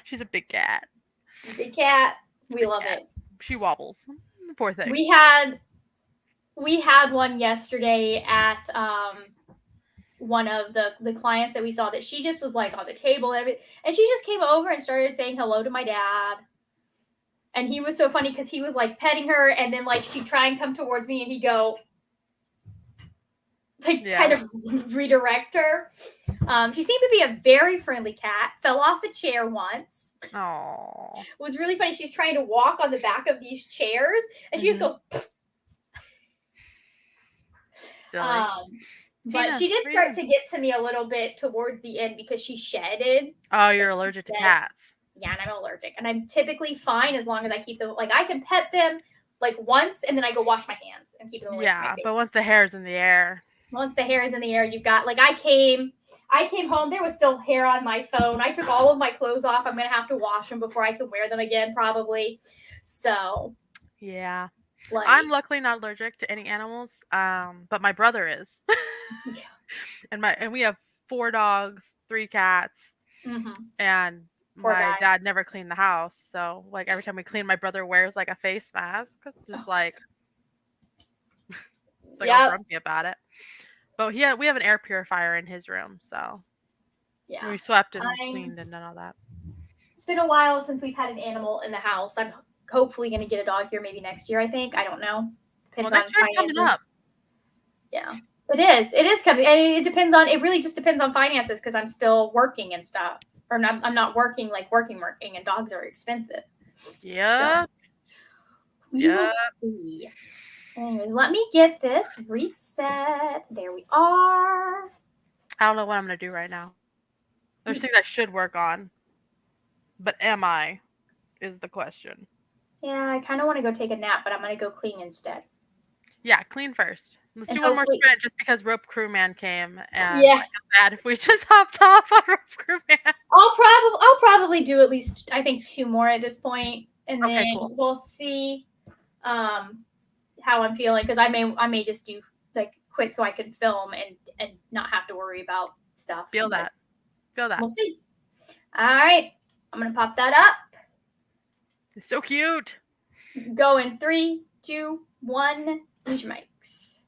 A: She's a big cat.
B: Big cat. We
A: Big
B: love
A: cat.
B: it.
A: She wobbles. Poor thing.
B: We had one yesterday at one of the clients that we saw that she just was like on the table and everything, and she just came over and started saying hello to my dad. And he was so funny because he was like petting her, and then like she'd try and come towards me, and he'd go like
A: Yeah.
B: kind of redirect her. She seemed to be a very friendly cat. Fell off the chair once.
A: Oh.
B: It was really funny. She's trying to walk on the back of these chairs, and she just goes.
A: Silly.
B: But
A: Tina,
B: she did
A: where
B: start
A: you?
B: to get to me a little bit towards the end because she shedded.
A: Oh, you're
B: Like she
A: allergic to
B: sheds.
A: cats.
B: Yeah, and I'm allergic, and I'm typically fine as long as I keep them. Like I can pet them like once, and then I go wash my hands and keep them away from my
A: Yeah,
B: face.
A: but once the hair's in the air.
B: Once the hair is in the air, you've got like I came home. There was still hair on my phone. I took all of my clothes off. I'm gonna have to wash them before I can wear them again, probably. So
A: Yeah.
B: like,
A: I'm luckily not allergic to any animals, but my brother is.
B: yeah.
A: And we have 4 dogs, 3 cats,
B: Mm-hmm.
A: and
B: Poor
A: my
B: guy.
A: dad never cleaned the house. So like every time we clean, my brother wears like a face mask, just like it's like all
B: Yep.
A: grumpy about it. But we have an air purifier in his room, so
B: Yeah.
A: we swept and cleaned and done all that.
B: It's been a while since we've had an animal in the house. I'm hopefully going to get a dog here maybe next year, I think. I don't know.
A: Well,
B: Depends
A: next
B: on
A: year's coming
B: finances.
A: up.
B: Yeah. It is. It is coming. And it really just depends on finances because I'm still working and stuff. or I'm not working like working, and dogs are expensive. So
A: Yeah.
B: we will
A: Yeah.
B: see. Anyways, let me get this reset. There we are.
A: I don't know what I'm gonna do right now. There's things I should work on, but am I? Is the question.
B: Yeah, I kind of want to go take a nap, but I'm gonna go clean instead.
A: Yeah, clean first. Let's
B: And
A: do one more
B: hopefully,
A: sprint just because Rope Crewman came, and I
B: yeah,
A: feel bad if we just hopped off on Rope Crewman.
B: I'll probably do at least I think 2 more at this point, and then
A: Okay, cool.
B: we'll see um how I'm feeling because I may just do like quit so I can film and not have to worry about stuff.
A: Feel
B: But
A: that. Feel that.
B: we'll see. All right, I'm gonna pop that up.
A: It's so cute.
B: Go in 3, 2, 1. Use your mics.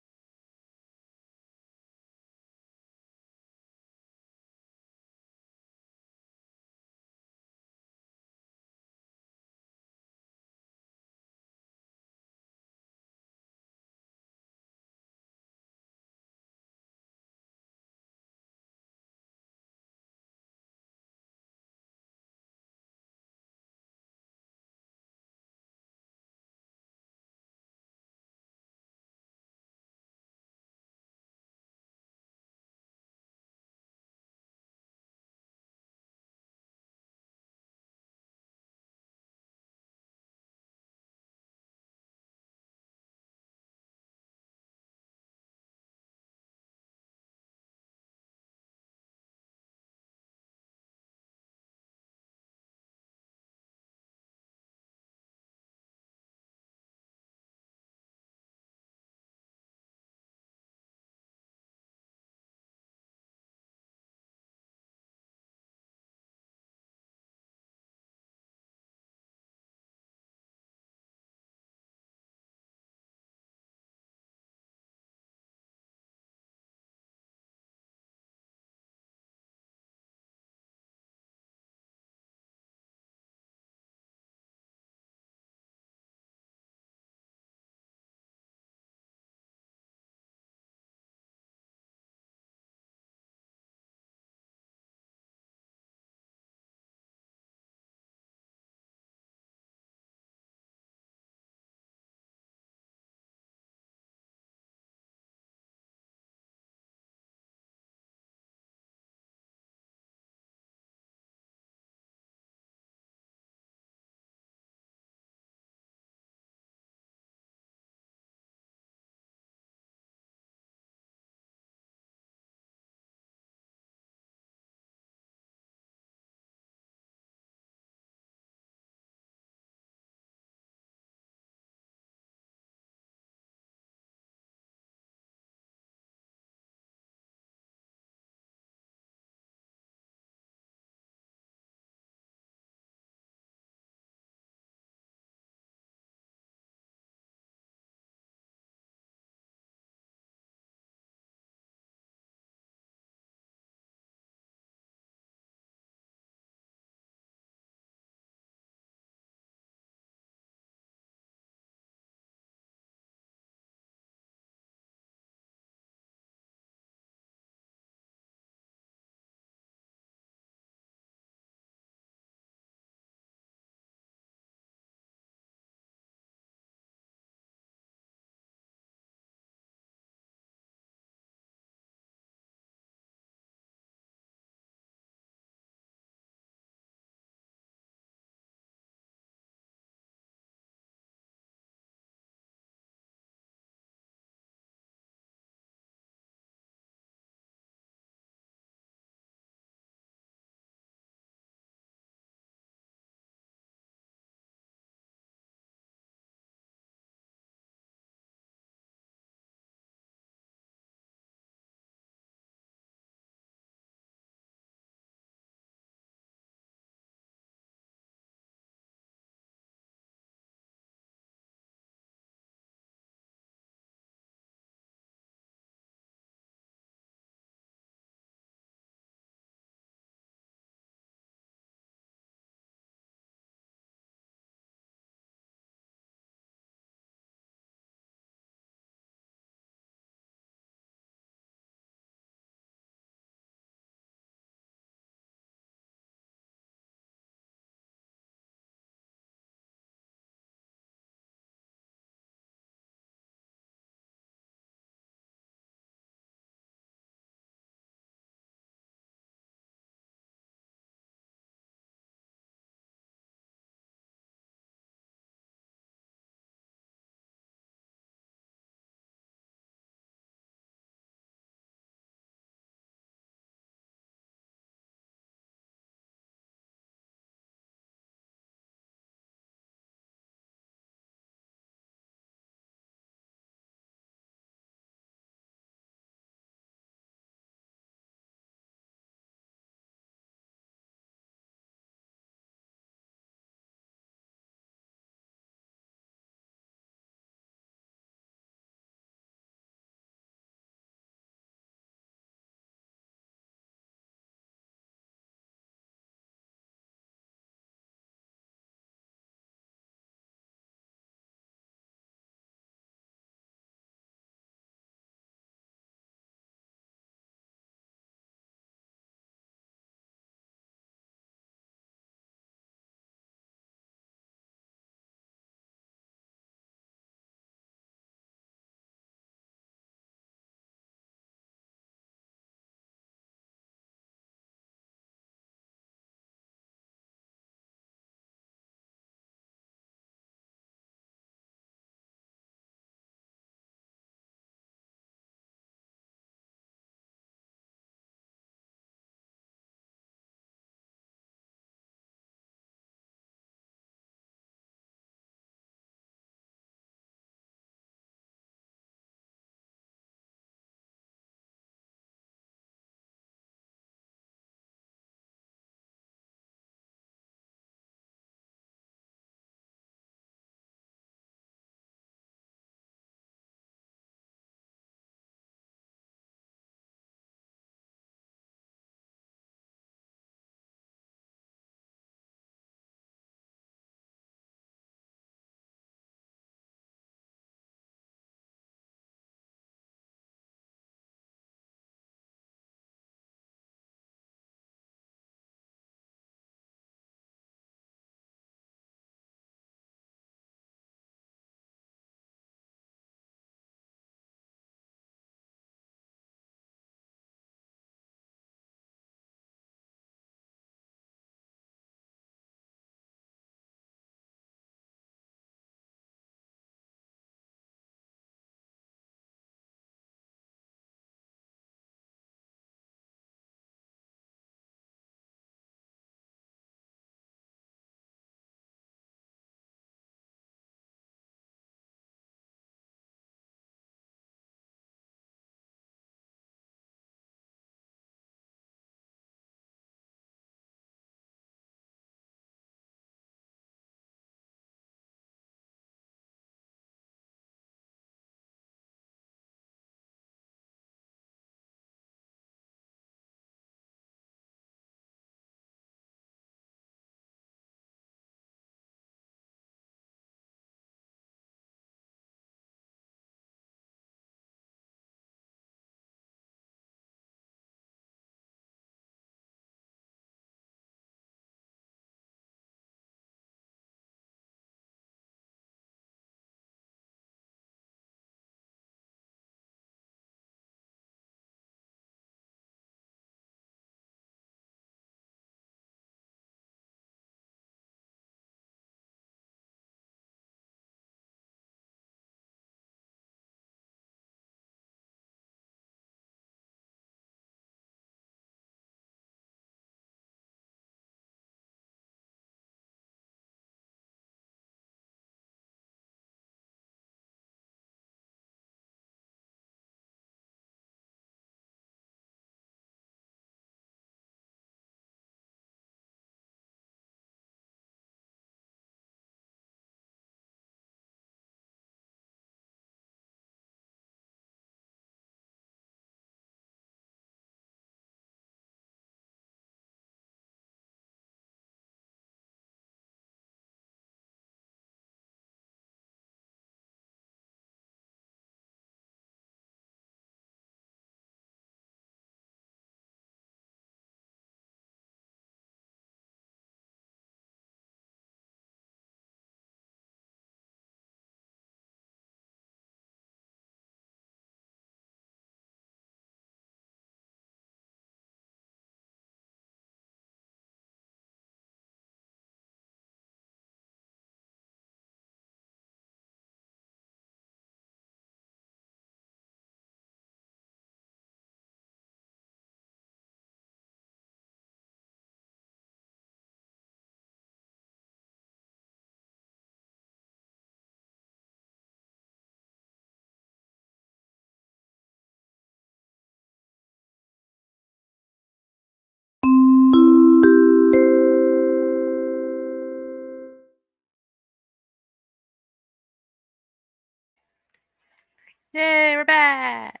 A: Yay, we're back.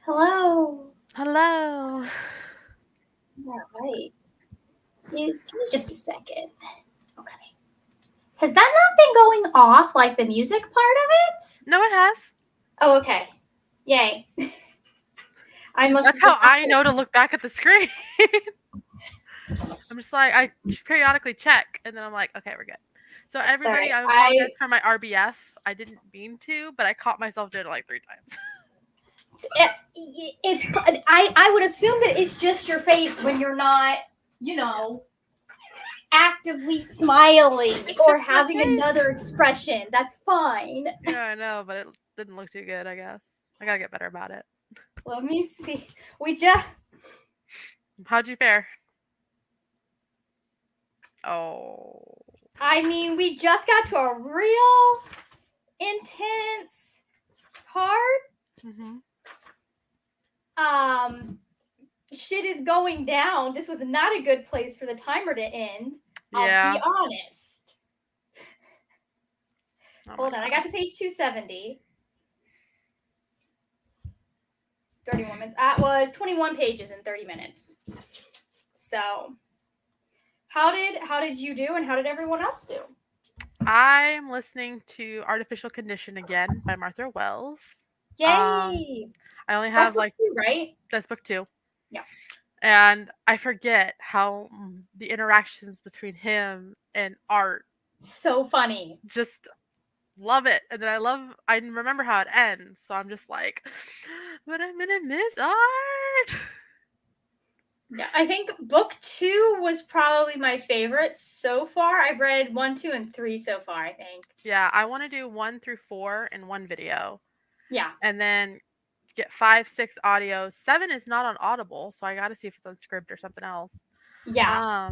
B: Hello.
A: Hello.
B: All right. Give me just a second. Okay. Has that not been going off like the music part of it?
A: No, it has.
B: Oh, okay. Yay. I must
A: That's
B: have
A: how
B: just
A: I know to look back at the screen. I'm just like, I periodically check, and then I'm like, okay, we're good. So
B: It's all
A: everybody,
B: right.
A: I apologize for my RBF. I didn't mean to, but I caught myself doing it like 3 times.
B: It, it's I would assume that it's just your face when you're not, you know, actively smiling
A: It's
B: or
A: just my
B: having
A: face.
B: another expression. That's fine.
A: Yeah, I know, but it didn't look too good, I guess. I gotta get better about it.
B: Let me see. We just
A: How'd you fare? Oh.
B: I mean, we just got to a real intense part.
A: Mm-hmm.
B: Shit is going down. This was not a good place for the timer to end. I'll be
A: Yeah.
B: honest.
A: Oh my
B: Hold on, I got
A: gosh.
B: to page 270. 31 minutes. That was 21 pages in 30 minutes. So, how did you do, and how did everyone else do?
A: I'm listening to Artificial Condition again by Martha Wells.
B: Yay!
A: I only
B: That's
A: have
B: book
A: like
B: two, right?
A: that's book 2.
B: Yeah.
A: And I forget how the interactions between him and Art,
B: So funny.
A: just love it. And then I remember how it ends, so I'm just like, but I'm gonna miss Art.
B: Yeah, I think book two was probably my favorite so far. I've read 1, 2, and 3 so far, I think.
A: Yeah, I want to do 1 through 4 in one video,
B: Yeah.
A: and then get 5, 6 audios. 7 is not on Audible, so I got to see if it's on Scribd or something else.
B: Yeah.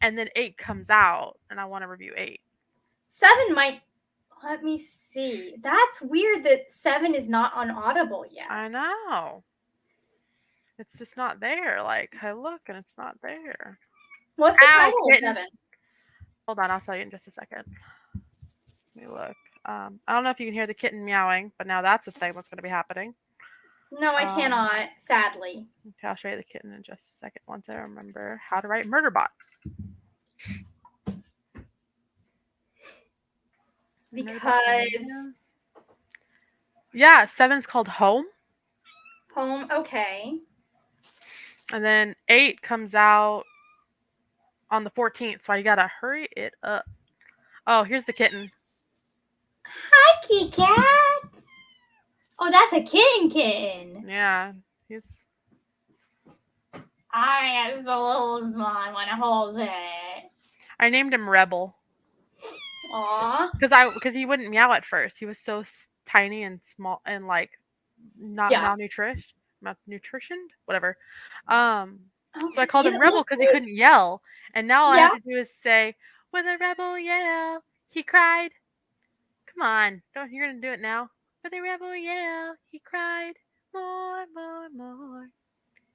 A: And then 8 comes out, and I want to review 8.
B: 7 might. Let me see. That's weird that 7 is not on Audible yet.
A: I know. It's just not there. Like, I look and it's not there.
B: What's the
A: Ow,
B: title of
A: kitten.
B: 7?
A: Hold on, I'll tell you in just a second. Let me look. I don't know if you can hear the kitten meowing, but now that's a thing that's going to be happening.
B: No, I
A: Um,
B: cannot, sadly.
A: Okay, I'll show you the kitten in just a second once I remember how to write Murderbot.
B: Because
A: Yeah, 7's called Home,
B: home, okay.
A: and then 8 comes out on the 14th, so I gotta hurry it up. Oh, here's the kitten.
B: Hi, kitty cat. Oh, that's a kitten.
A: Yeah, he's.
B: I got so little small. I want to hold it.
A: I named him Rebel
B: Aw.
A: because he wouldn't meow at first. He was so tiny and small and like not
B: Yeah.
A: malnutritioned, whatever. So I
B: Okay.
A: called
B: It
A: him Rebel
B: looks
A: because he
B: like.
A: couldn't yell, and now all I have
B: Yeah.
A: to do is say, "With a rebel yell, he cried." Come on, don't you're gonna do it now? With a rebel yell, he cried more, more, more.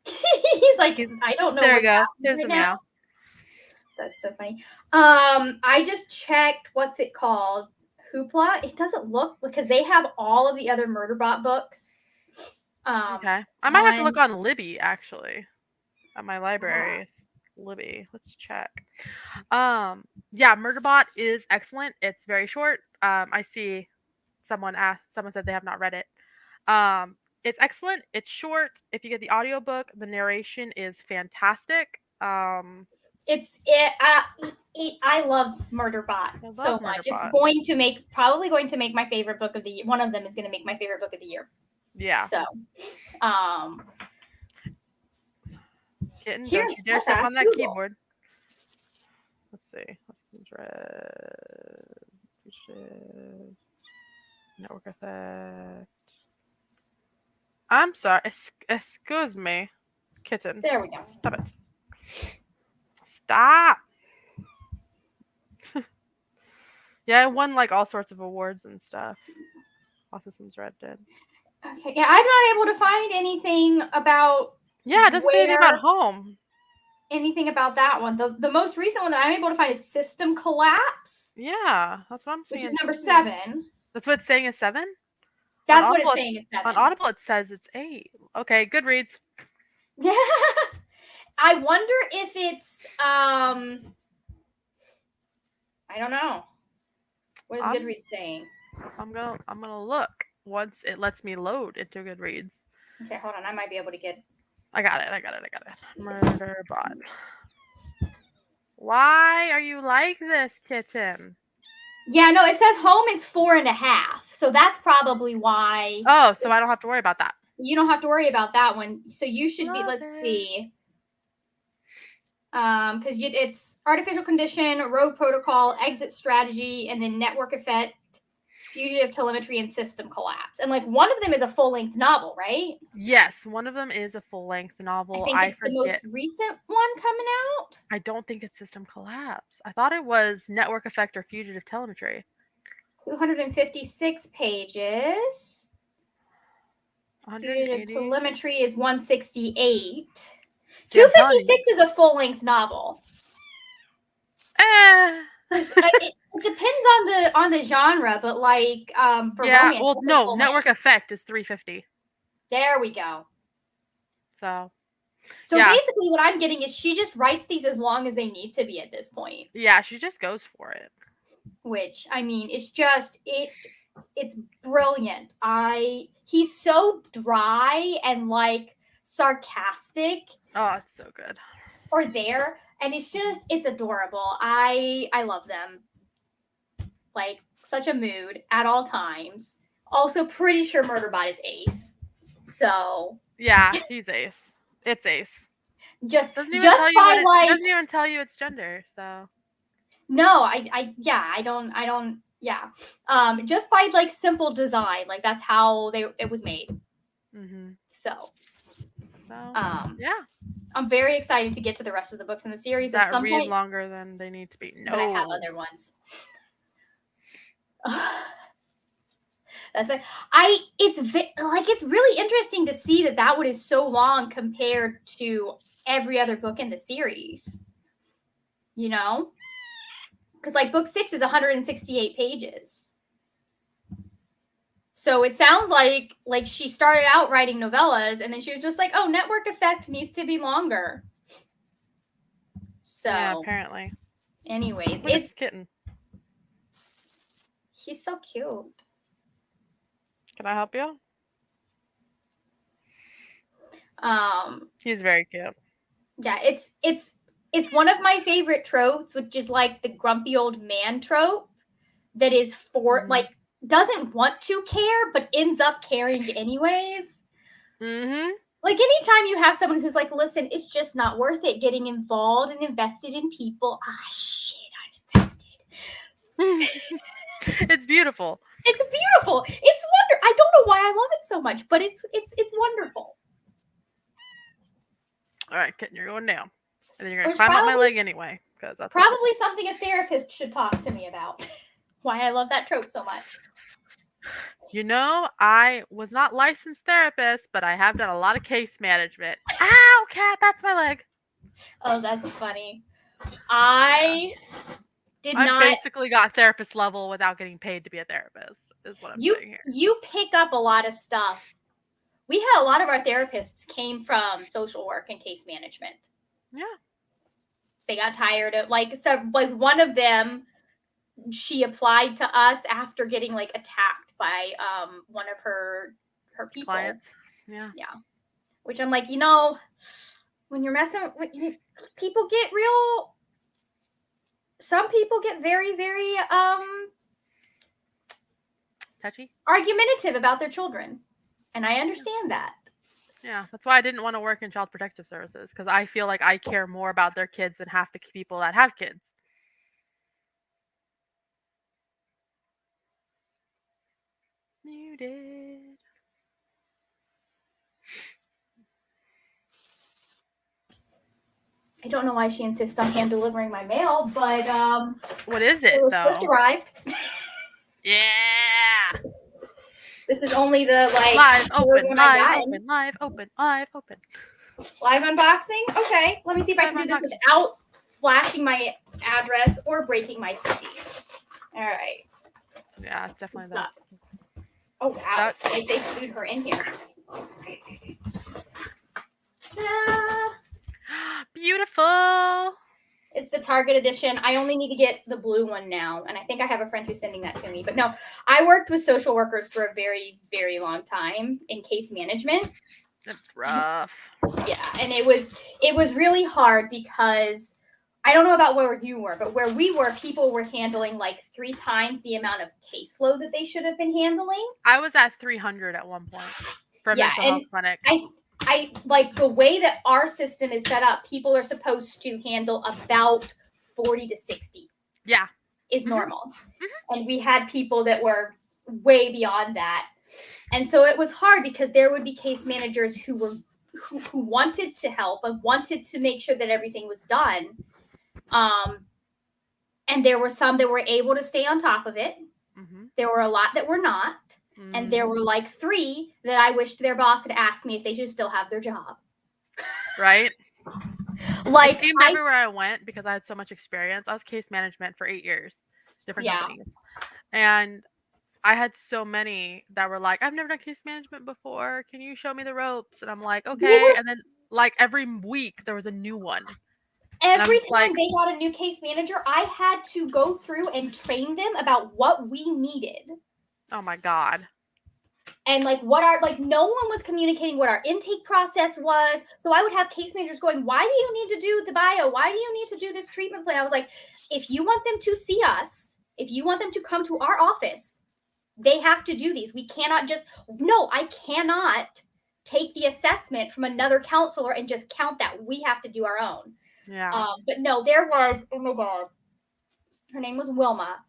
B: He's like,
A: He's
B: I don't know
A: there. You
B: what's
A: go.
B: happening
A: There's
B: right
A: the
B: now.
A: meow.
B: That's so funny. I just checked what's it called? Hoopla. It doesn't look because they have all of the other Murderbot books.
A: Okay, I might have to
B: On
A: look on Libby actually at my
B: ah,
A: libraries. Libby, let's check. Yeah, Murderbot is excellent. It's very short. I see someone said they have not read it. It's excellent. It's short. If you get the audiobook, the narration is fantastic.
B: it's I love Murderbot
A: I
B: so
A: love
B: much. It's
A: Murderbot.
B: probably going to make my favorite book of the year. One of them is going to make my favorite book of the year.
A: Yeah.
B: So, um,
A: Kitten, don't
B: here's
A: you dare
B: let's
A: step on
B: ask
A: that
B: Google.
A: keyboard. Let's see. Let's see. Red. Network effect. I'm sorry. Excuse me. Kitten.
B: There we go.
A: Stop it. Stop. Yeah, I won like all sorts of awards and stuff. Autism's Red did.
B: Okay, yeah, I'm not able to find anything about
A: Yeah, it doesn't say anything about
B: where
A: home.
B: anything about that one. The most recent one that I'm able to find is System Collapse,
A: Yeah, that's what I'm
B: which
A: seeing
B: is number
A: too.
B: 7.
A: That's what it's saying is 7? On
B: That's what it's
A: Audible,
B: saying is
A: on
B: 7.
A: Audible it says it's 8. Okay, Goodreads.
B: I wonder if it's I don't know. What is
A: I'm
B: Goodreads saying?
A: I'm gonna look once it lets me load into Goodreads.
B: Okay, hold on. I might be able to get.
A: I got it. I got it. I got it. Murder bot. Why are you like this, kitten?
B: Yeah, no, it says home is 4.5, so that's probably why
A: Oh, so I don't have to worry about that.
B: you don't have to worry about that one. So you should be.
A: Love
B: Let's
A: it.
B: see. Because it's artificial condition, rogue protocol, exit strategy, and then network effect, fugitive telemetry, and system collapse. And like one of them is a full length novel, right?
A: Yes, one of them is a full length
B: I
A: novel.
B: think
A: I
B: it's the most
A: forget.
B: recent one coming out.
A: I don't think it's System Collapse. I thought it was Network Effect or Fugitive Telemetry.
B: 256 pages. Fugitive
A: 180.
B: telemetry is 168.
A: See, I'm telling you.
B: 256 is a full length novel.
A: Eh.
B: It depends on the genre, but like for
A: Yeah,
B: romance,
A: well,
B: that's a
A: no,
B: full
A: Network
B: length.
A: Effect is 350.
B: There we go.
A: So,
B: So
A: yeah.
B: basically, what I'm getting is she just writes these as long as they need to be at this point.
A: Yeah, she just goes for it.
B: Which I mean, it's brilliant. He's so dry and like sarcastic
A: Oh, it's so good.
B: or there, and it's adorable. I love them. Like such a mood at all times. Also, pretty sure Murderbot is ace. So
A: Yeah, he's ace. It's ace. Doesn't even
B: just
A: tell you what
B: by
A: it
B: like
A: doesn't even tell you its gender. So,
B: no, yeah, I don't yeah. Just by like simple design, like that's how it was made.
A: mhm.
B: So
A: So,
B: um
A: yeah.
B: I'm very excited to get to the rest of the books in the series at
A: That
B: some
A: read
B: point,
A: longer than they need to be.
B: but I have
A: No.
B: other ones. That's why it's really interesting to see that one is so long compared to every other book in the series. You know, because like book 6 is 168 pages. So it sounds like she started out writing novellas and then she was just like, oh, network effect needs to be longer.
A: Yeah,
B: So,
A: apparently.
B: anyways,
A: Look at this kitten.
B: he's so cute.
A: Can I help you?
B: Um,
A: He's very cute.
B: yeah, it's one of my favorite tropes, which is like the grumpy old man trope that is
A: Mhm.
B: doesn't want to care but ends up caring anyways.
A: Mhm.
B: Like anytime you have someone who's like, listen, it's just not worth it getting involved and invested in people. Ah, shit, I'm invested.
A: It's beautiful.
B: It's beautiful. It's wonder. I don't know why I love it so much, but it's wonderful.
A: All right, kitten, you're going down, and then you're gonna
B: There's
A: climb up my leg anyway, because that's what you
B: probably something a therapist should talk to me about. Why I love that trope so much.
A: do. You know, I was not licensed therapist, but I have done a lot of case management. Ow, cat, that's my leg.
B: Oh, that's funny.
A: Yeah.
B: I did
A: I
B: not.
A: basically got therapist level without getting paid to be a therapist. Is what I'm saying here.
B: You pick up a lot of stuff. We had a lot of our therapists came from social work and case management.
A: Yeah.
B: They got tired of like one of them, she applied to us after getting like attacked by one of her people.
A: Clients. Yeah.
B: Yeah. Which I'm like, when you're messing with people get real, some people get very, very
A: Touchy.
B: argumentative about their children. And I understand that.
A: Yeah, that's why I didn't want to work in child protective services, because I feel like I care more about their kids than half the people that have kids. Muted.
B: I don't know why she insists on hand delivering my mail, but
A: What is it
B: was
A: though?
B: Swift arrived.
A: Yeah.
B: This is only the
A: Live open,
B: one
A: live
B: I
A: open, live open, live open.
B: Live unboxing? Okay. Let me see if I
A: Live
B: can do this
A: unboxing.
B: without flashing my address or breaking my CD. All right.
A: Yeah, it's
B: Good
A: definitely that.
B: stuff. Oh wow,
A: That
B: they flew her in here. Ah,
A: beautiful.
B: it's the Target edition. I only need to get the blue one now, and I think I have a friend who's sending that to me. But no, I worked with social workers for a very, very long time in case management.
A: It's rough.
B: Yeah, and it was really hard because I don't know about where you were, but where we were, people were handling like 3 times the amount of caseload that they should have been handling.
A: I was at 300 at one point for a
B: Yeah,
A: mental health
B: and
A: clinic.
B: I like the way that our system is set up, people are supposed to handle about 40 to 60
A: Yeah.
B: is
A: Mhm.
B: normal. And we had people that were way beyond that. And so it was hard because there would be case managers who wanted to help and wanted to make sure that everything was done. Um, and there were some that were able to stay on top of it.
A: Mhm.
B: There were a lot that were not. And there
A: Mhm.
B: were like 3 that I wished their boss had asked me if they should still have their job.
A: Right? It
B: Like
A: seemed
B: I
A: everywhere I went because I had so much experience. I was case management for 8 years, different
B: yeah.
A: companies. And I had so many that were like, "I've never done case management before. Can you show me the ropes?" And I'm like,
B: They
A: "Okay."
B: were
A: And then like every week there was a new one. And I'm
B: every
A: just like,
B: time they got a new case manager, I had to go through and train them about what we needed.
A: "Oh my god."
B: And like what our like no one was communicating what our intake process was. So I would have case managers going, "Why do you need to do the bio? Why do you need to do this treatment plan?" I was like, if you want them to see us, if you want them to come to our office, they have to do these. We cannot just no, I cannot take the assessment from another counselor and just count that. We have to do our own.
A: Yeah.
B: But no, there was, oh my God, her name was Wilma.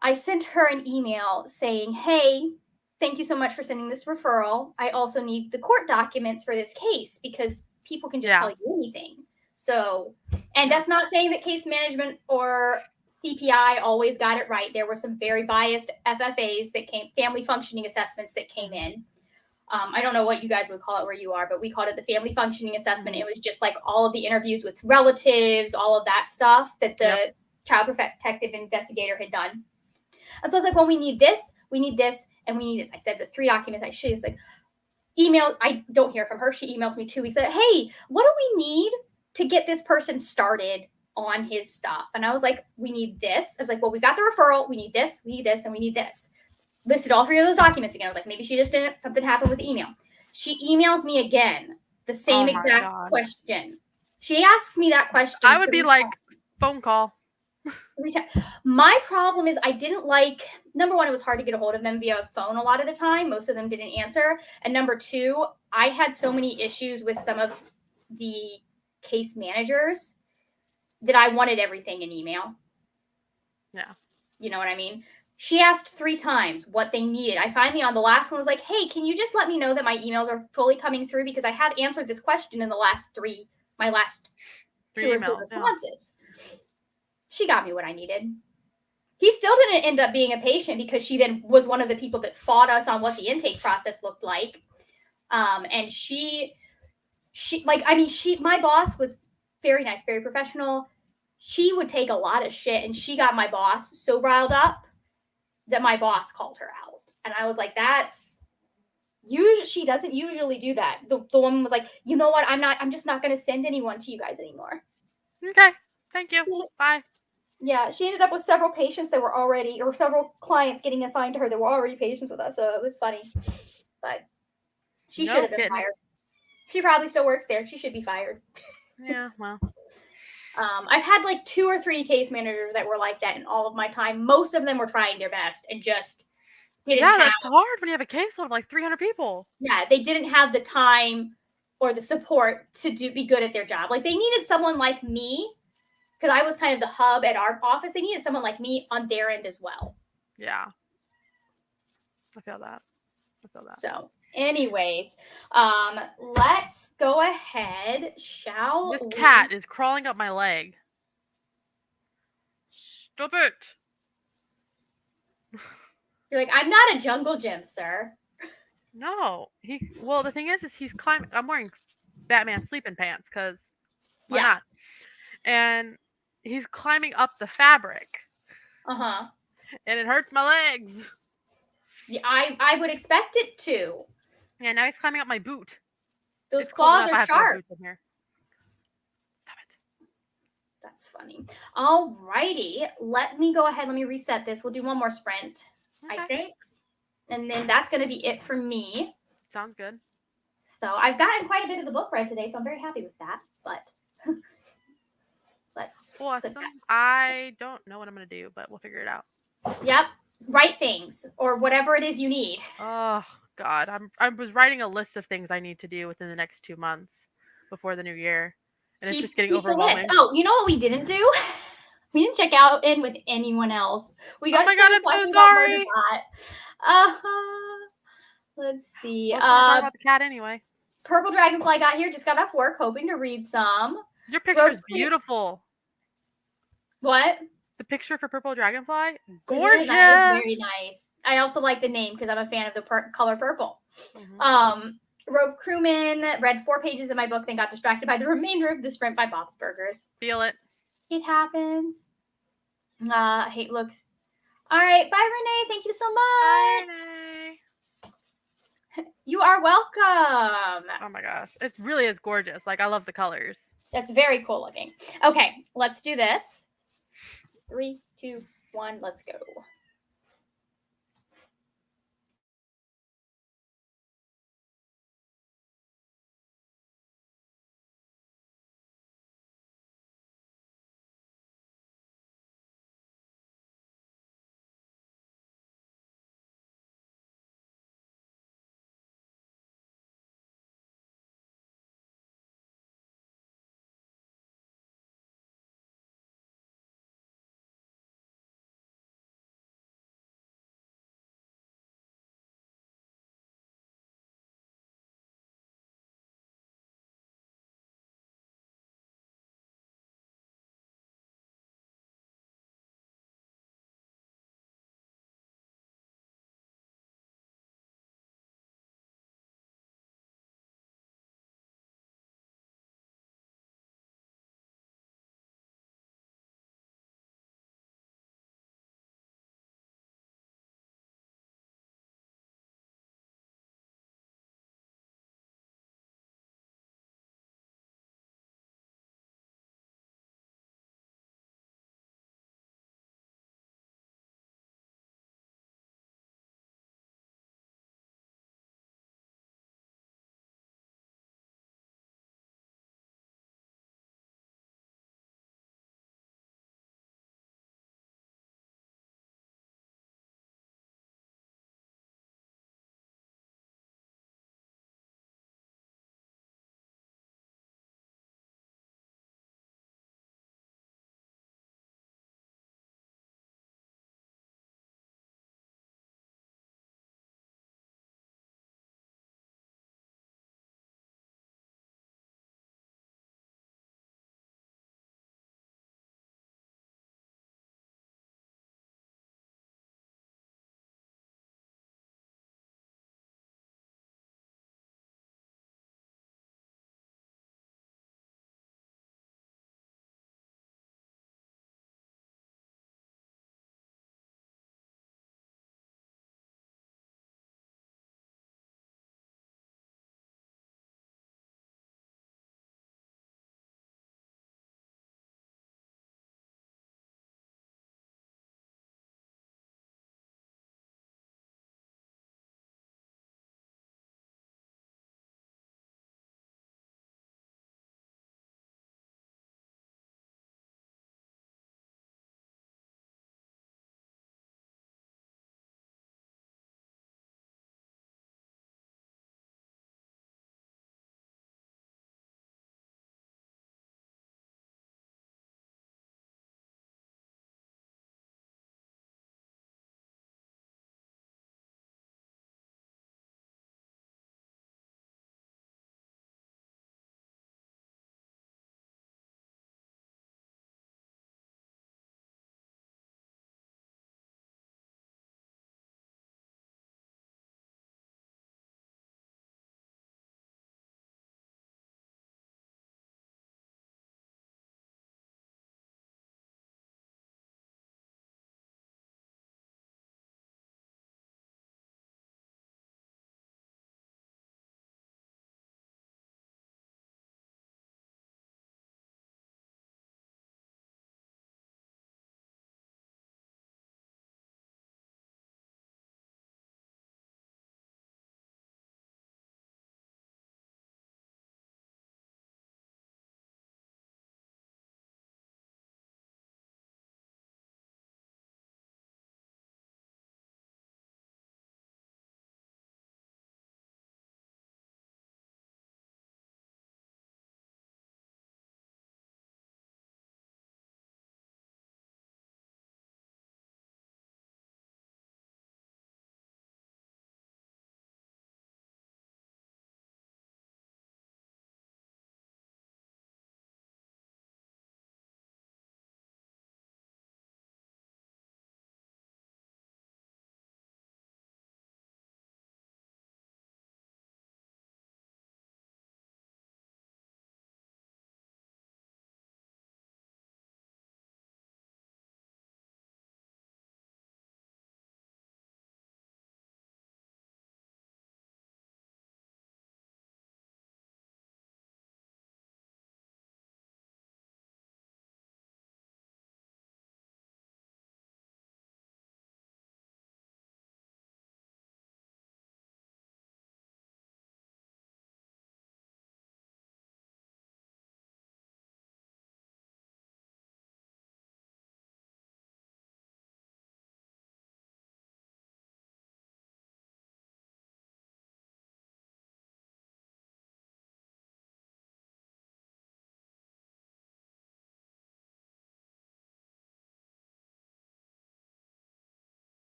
B: I sent her an email saying, "Hey, thank you so much for sending this referral. I also need the court documents for this case because people can just tell
A: Yeah.
B: you anything." So, and
A: Yep.
B: that's not saying that case management or CPI always got it right. There were some very biased FFAs that came, family functioning assessments that came
A: Mhm.
B: in. I don't know what you guys would call it where you are, but we called it the family functioning assessment.
A: Mhm.
B: It was just like all of the interviews with relatives, all of that stuff that
A: Yep.
B: the child protective investigator had done. And so I was like, well, we need this, and we need this. I said the 3 documents. She was like, email. I don't hear from her. She emails me 2 weeks later. Hey, what do we need to get this person started on his stuff? And I was like, we need this. I was like, well, we got the referral. We need this, and we need this. Listed all 3 of those documents again. I was like, maybe she just didn't, something happened with the email. She emails me again, the
A: Oh
B: same
A: my
B: exact
A: god.
B: question. She asks me that
A: I
B: question
A: would be
B: 3 times.
A: like, phone call.
B: My problem is I didn't like, number one, it was hard to get a hold of them via phone a lot of the time. Most of them didn't answer. And number two, I had so many issues with some of the case managers that I wanted everything in email.
A: Yeah.
B: You know what I mean? She asked 3 times what they needed. I finally, on the last one, was like, hey, can you just let me know that my emails are fully coming through? Because I have answered this question in the last my last 2
A: 3
B: or 3
A: emails. Yeah.
B: responses. She got me what I needed. He still didn't end up being a patient because she then was one of the people that fought us on what the intake process looked like. And my boss was very nice, very professional. She would take a lot of shit, and she got my boss so riled up that my boss called her out. And I was like, that's usually, she doesn't usually do that. The woman was like, you know what? I'm just not going to send anyone to you guys anymore.
A: Okay. Thank you. Bye.
B: Yeah, she ended up with several patients that were already, or several clients getting assigned to her that were already patients with us. So it was funny. But she should
A: No
B: have been
A: kidding.
B: fired. She probably still works there. She should be fired.
A: Yeah. Well.
B: I've had like 2 or 3 case managers that were like that in all of my time. Most of them were trying their best and just didn't
A: Yeah,
B: have,
A: that's hard when you have a caseload of like 300 people.
B: yeah, they didn't have the time or the support to be good at their job. Like they needed someone like me because I was kind of the hub at our office. They needed someone like me on their end as well.
A: Yeah. I feel that. I feel that.
B: So, anyways, let's go ahead, shall
A: This
B: we?
A: cat is crawling up my leg. Stop it.
B: You're like, I'm not a jungle gym, sir.
A: No. Well, the thing is he's climbing. I'm wearing Batman sleeping pants because why
B: Yeah.
A: not? And he's climbing up the fabric.
B: Uh huh.
A: and it hurts my legs.
B: Yeah, I would expect it to.
A: Yeah, now he's climbing up my boot.
B: Those
A: It's cold
B: claws
A: enough
B: are
A: I have to wear
B: sharp.
A: boots in here. Stop
B: That's funny. Alrighty, let me go ahead. Let me reset this. We'll do one more sprint,
A: it.
B: I
A: Okay.
B: think, and then that's going to be it for me.
A: Sounds good.
B: So I've gotten quite a bit of the book read today, so I'm very happy with that. But let's put
A: Awesome. I don't know what I'm gonna do, but we'll figure it out.
B: that. Yep, write things or whatever it is you need.
A: Oh God, I was writing a list of things I need to do within the next 2 months before the new year, and it's just getting
B: Keep the list.
A: overwhelming.
B: Oh, you know what we didn't do? We didn't check out in with anyone else. We
A: Oh
B: got
A: my
B: so
A: God, I'm so
B: talking about
A: sorry.
B: Murderbot. Let's see.
A: Well, let's not talk about the cat anyway.
B: Purple Dragonfly got here, just got off work, hoping to read some.
A: Your picture
B: Road
A: is
B: Creek.
A: beautiful.
B: What?
A: The picture for Purple Dragonfly,
B: It is. It's very
A: gorgeous.
B: nice. I also like the name because I'm a fan of the color purple.
A: Hmm.
B: Rogue Crewman read 4 pages of my book, then got distracted by the remainder of the sprint by Bob's Burgers.
A: Feel it.
B: It happens. Hate looks. All right. Bye, Renee. Thank you so
A: Bye,
B: much.
A: Renee.
B: You are welcome.
A: Oh my gosh, it really is gorgeous. Like I love the colors.
B: That's very cool looking. Okay, let's do this. 3, 2, 1, let's go.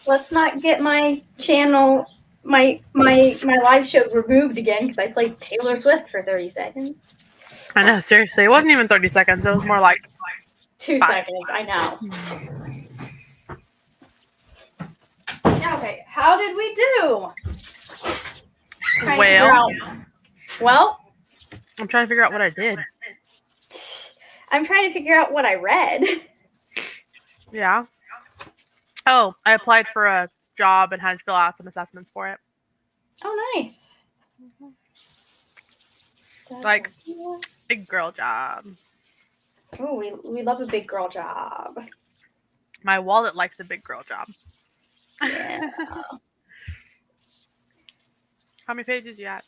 B: Let's not get my channel, my live show removed again because I played Taylor Swift for 30 seconds.
A: I know, seriously. It wasn't even 30 seconds. It was more like
B: Two
A: 5.
B: seconds, I know. Okay, how did we do? Trying to figure
A: Well,
B: out. Well,
A: I'm trying to figure out what I did.
B: I'm trying to figure out what I read.
A: Yeah. Oh, I applied for a job and had to fill out some assessments for it.
B: Oh, nice.
A: Like, big girl job.
B: Oh, we love a big girl job.
A: My wallet likes a big girl job.
B: Yeah.
A: How many pages you at?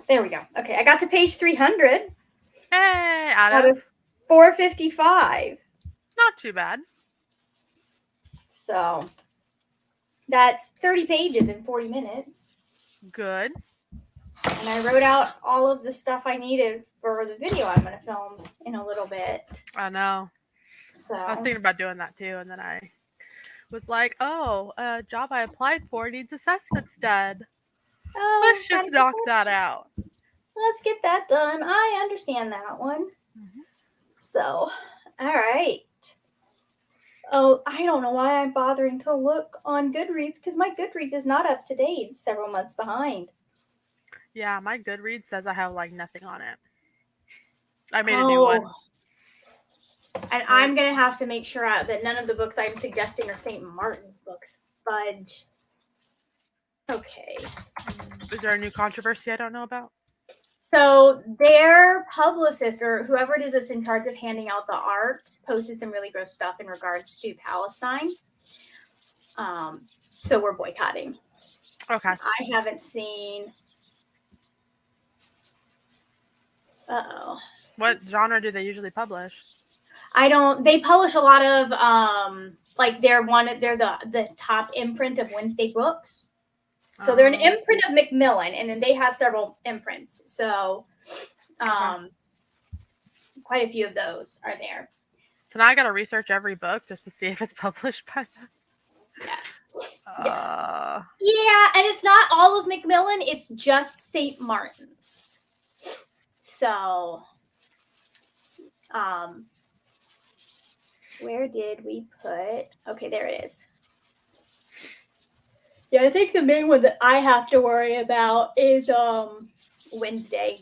B: There we go. Okay, I got to page 300
A: Hey, out
B: out
A: of
B: of 455.
A: not too bad.
B: So that's 30 pages in 40 minutes.
A: Good.
B: And I wrote out all of the stuff I needed for the video I'm going to film in a little bit.
A: I know.
B: So
A: I was thinking about doing that too, and then I was like, oh, a job I applied for needs assessments done. Let's just knock that out.
B: Let's get that done. I understand that one.
A: Mm-hmm.
B: So, all right. Oh, I don't know why I'm bothering to look on Goodreads because my Goodreads is not up to date. It's several months behind.
A: Yeah, my Goodreads says I have like nothing on it. I made a new one.
B: And I'm going to have to make sure that none of the books I'm suggesting are St. Martin's books. Fudge. Okay.
A: Is there a new controversy I don't know about?
B: So their publicist or whoever it is that's in charge of handing out the arts posted some really gross stuff in regards to Palestine. So we're boycotting.
A: Okay.
B: I haven't seen. Uh-oh.
A: What genre do they usually publish?
B: I don't. They publish a lot of like they're the top imprint of Wednesday Books. So they're an imprint of Macmillan, and then they have several imprints. So quite a few of those are there.
A: So now I got to research every book just to see if it's published by them.
B: Yeah. Yeah, and it's not all of Macmillan. It's just St. Martin's. So, where did we put? Okay, there it is. Yeah, I think the main one that I have to worry about is Wednesday,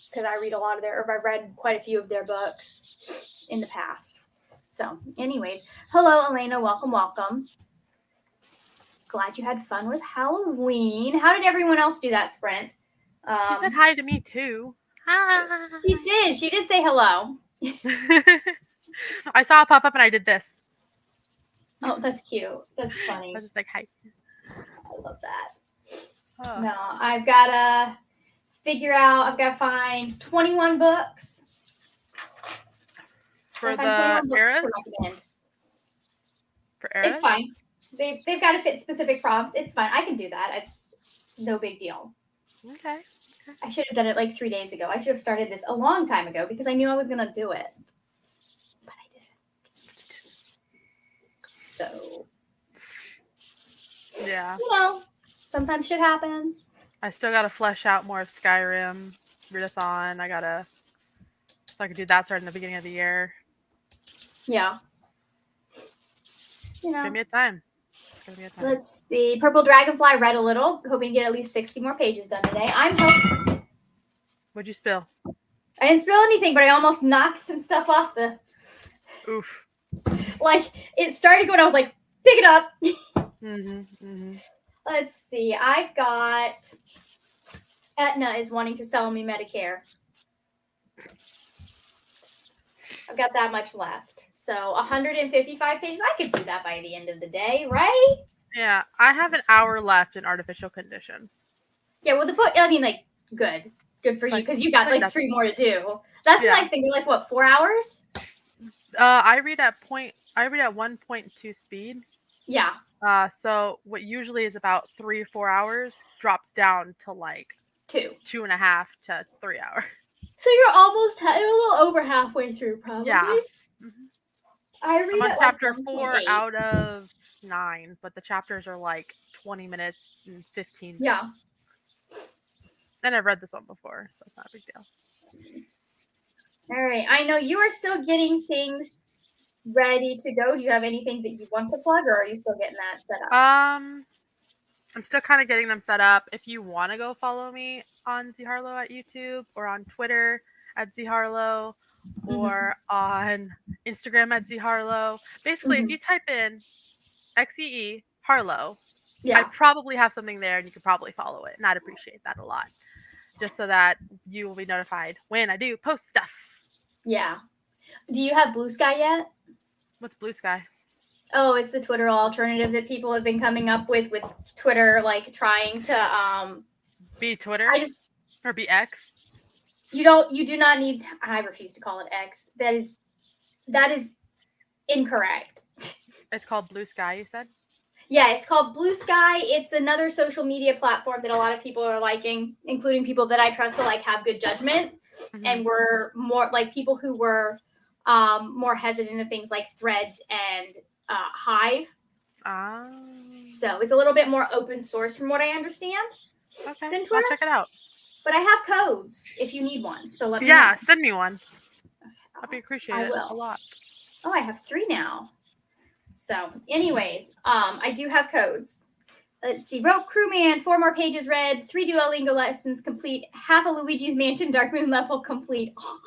B: because I read a lot of I've read quite a few of their books in the past. So, anyways, hello, Elena. Welcome, welcome. Glad you had fun with Halloween. How did everyone else do that sprint?
A: She said hi to me too. Hi.
B: She did. She did say hello.
A: I saw it pop up and I did this.
B: Oh, that's cute. That's funny.
A: I was just like, hi.
B: I love that. Oh. No, I've got to figure out, I've got to find 21 books.
A: For the eras? For eras?
B: It's fine. They've got to fit specific prompts. It's fine. I can do that. It's no big deal.
A: Okay.
B: I should have done it like 3 days ago. I should have started this a long time ago because I knew I was going to do it. But I didn't. So.
A: Yeah.
B: You know, sometimes shit happens.
A: I still got to flesh out more of Skyrim, Readathon. So I could do that starting the beginning of the year.
B: Yeah. You know.
A: Give me a time.
B: Let's see. Purple Dragonfly read a little, hoping to get at least 60 more pages done today. I'm hoping.
A: What'd you spill?
B: I didn't spill anything, but I almost knocked some stuff off the.
A: Oof.
B: Like, it started going, I was like, pick it up.
A: Mm-hmm.
B: Let's see. I've got. Aetna is wanting to sell me Medicare. I've got that much left. So 155 pages. I could do that by the end of the day, right?
A: Yeah, I have an hour left in artificial condition.
B: Yeah, well, the book, I mean, like, good for you, because you got like 3 more to do. That's the nice thing. You're like, what, 4 hours?
A: I read at 1.2 speed.
B: Yeah.
A: So what usually is about 3 or 4 hours drops down to like
B: 2.
A: 2.5 to 3 hours.
B: So you're almost you're a little over halfway through, probably.
A: Yeah. Mhm.
B: I
A: I'm
B: read
A: on
B: at like
A: chapter 4
B: 1.8.
A: out of 9, but the chapters are like 20 minutes and 15 minutes.
B: Yeah.
A: And I've read this one before, so it's not a big deal.
B: All right. I know you are still getting things ready to go. Do you have anything that you want to plug, or are you still getting that set up?
A: I'm still kind of getting them set up. If you want to go follow me on Z Harlow at YouTube or on Twitter at Z Harlow
B: Mm-hmm.
A: or on Instagram at Z Harlow, basically, if
B: Mm-hmm.
A: you type in XEE Harlow, I
B: Yeah.
A: probably have something there and you could probably follow it. And I'd appreciate that a lot. Just so that you will be notified when I do post stuff.
B: Yeah. Do you have Blue Sky yet?
A: What's Blue Sky?
B: Oh, it's the Twitter alternative that people have been coming up with Twitter, like trying to
A: Be Twitter
B: I just
A: or be X?
B: you do not need I refuse to call it X. That is incorrect.
A: It's called Blue Sky, you said?
B: Yeah, it's called Blue Sky. It's another social media platform that a lot of people are liking, including people that I trust to like have good judgment,
A: Mm-hmm.
B: and were more like people who were more hesitant of things like Threads and Hive. So it's a little bit more open source from what I understand
A: Okay,
B: than
A: I'll
B: Twitter.
A: check it out.
B: But I have codes if you need one. So let me know.
A: Yeah, send me one. I'd be appreciate
B: I
A: it a
B: will.
A: lot.
B: Oh, I have 3 now. So, anyways, I do have codes. Let's see. Rope Crewman, 4 more pages read, 3 Duolingo lessons complete, half a Luigi's Mansion Dark Moon level complete. Oh,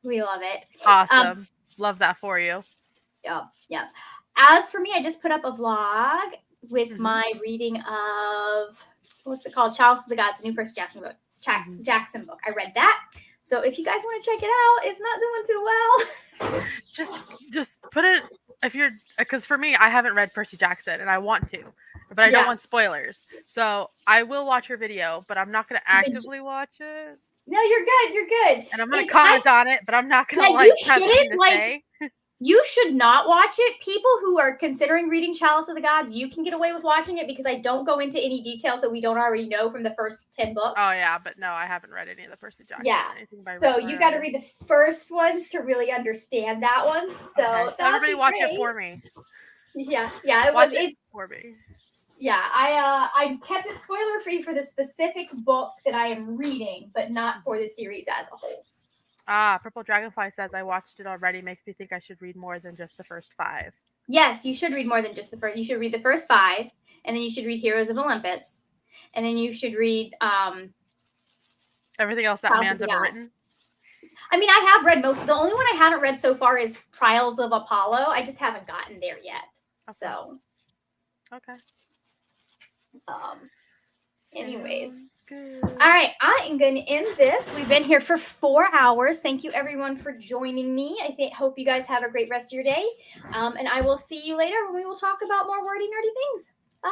B: we love it.
A: Awesome. Love that for you.
B: Yep. As for me, I just put up a vlog with
A: Mhm.
B: my reading of what's it called? Chalice of the Gods, the new Percy Jackson book.
A: Mhm.
B: Jackson book. I read that. So if you guys want to check it out, it's not doing too well.
A: Just put it if you're because for me, I haven't read Percy Jackson and I want to, but I don't
B: Yeah.
A: want spoilers. So I will watch your video, but I'm not gonna actively watch it.
B: No, you're good. You're good.
A: And I'm gonna
B: It's
A: comment on it, but I'm not gonna
B: yeah.
A: like
B: You
A: have anything
B: shouldn't
A: to
B: like.
A: say.
B: You should not watch it. People who are considering reading Chalice of the Gods, you can get away with watching it because I don't go into any details that we don't already know from the first 10 books.
A: Oh yeah, but no, I haven't read any of the Percy Jackson
B: Yeah.
A: or anything by
B: So
A: Rick
B: you got to
A: Riordan.
B: read the first ones to really understand that one. So
A: Okay, so everybody watch it for me.
B: Yeah, it
A: Watch
B: was.
A: it
B: It's
A: for me.
B: yeah. I kept it spoiler free for the specific book that I am reading, but not for the series as a whole.
A: Purple Dragonfly says I watched it already. Makes me think I should read more than just the first 5.
B: Yes, you should read more than just the first. You should read the first 5, and then you should read Heroes of Olympus, and then you should read
A: Everything else that
B: Trials of
A: man's
B: the
A: ever
B: Gods.
A: written.
B: I mean, I have read most. The only one I haven't read so far is Trials of Apollo. I just haven't gotten there yet.
A: Okay.
B: So,
A: Okay.
B: Anyways.
A: Sounds good.
B: All right, I am going to end this. We've been here for 4 hours. Thank you, everyone, for joining me. Hope you guys have a great rest of your day. And I will see you later when we will talk about more wordy, nerdy things. Bye.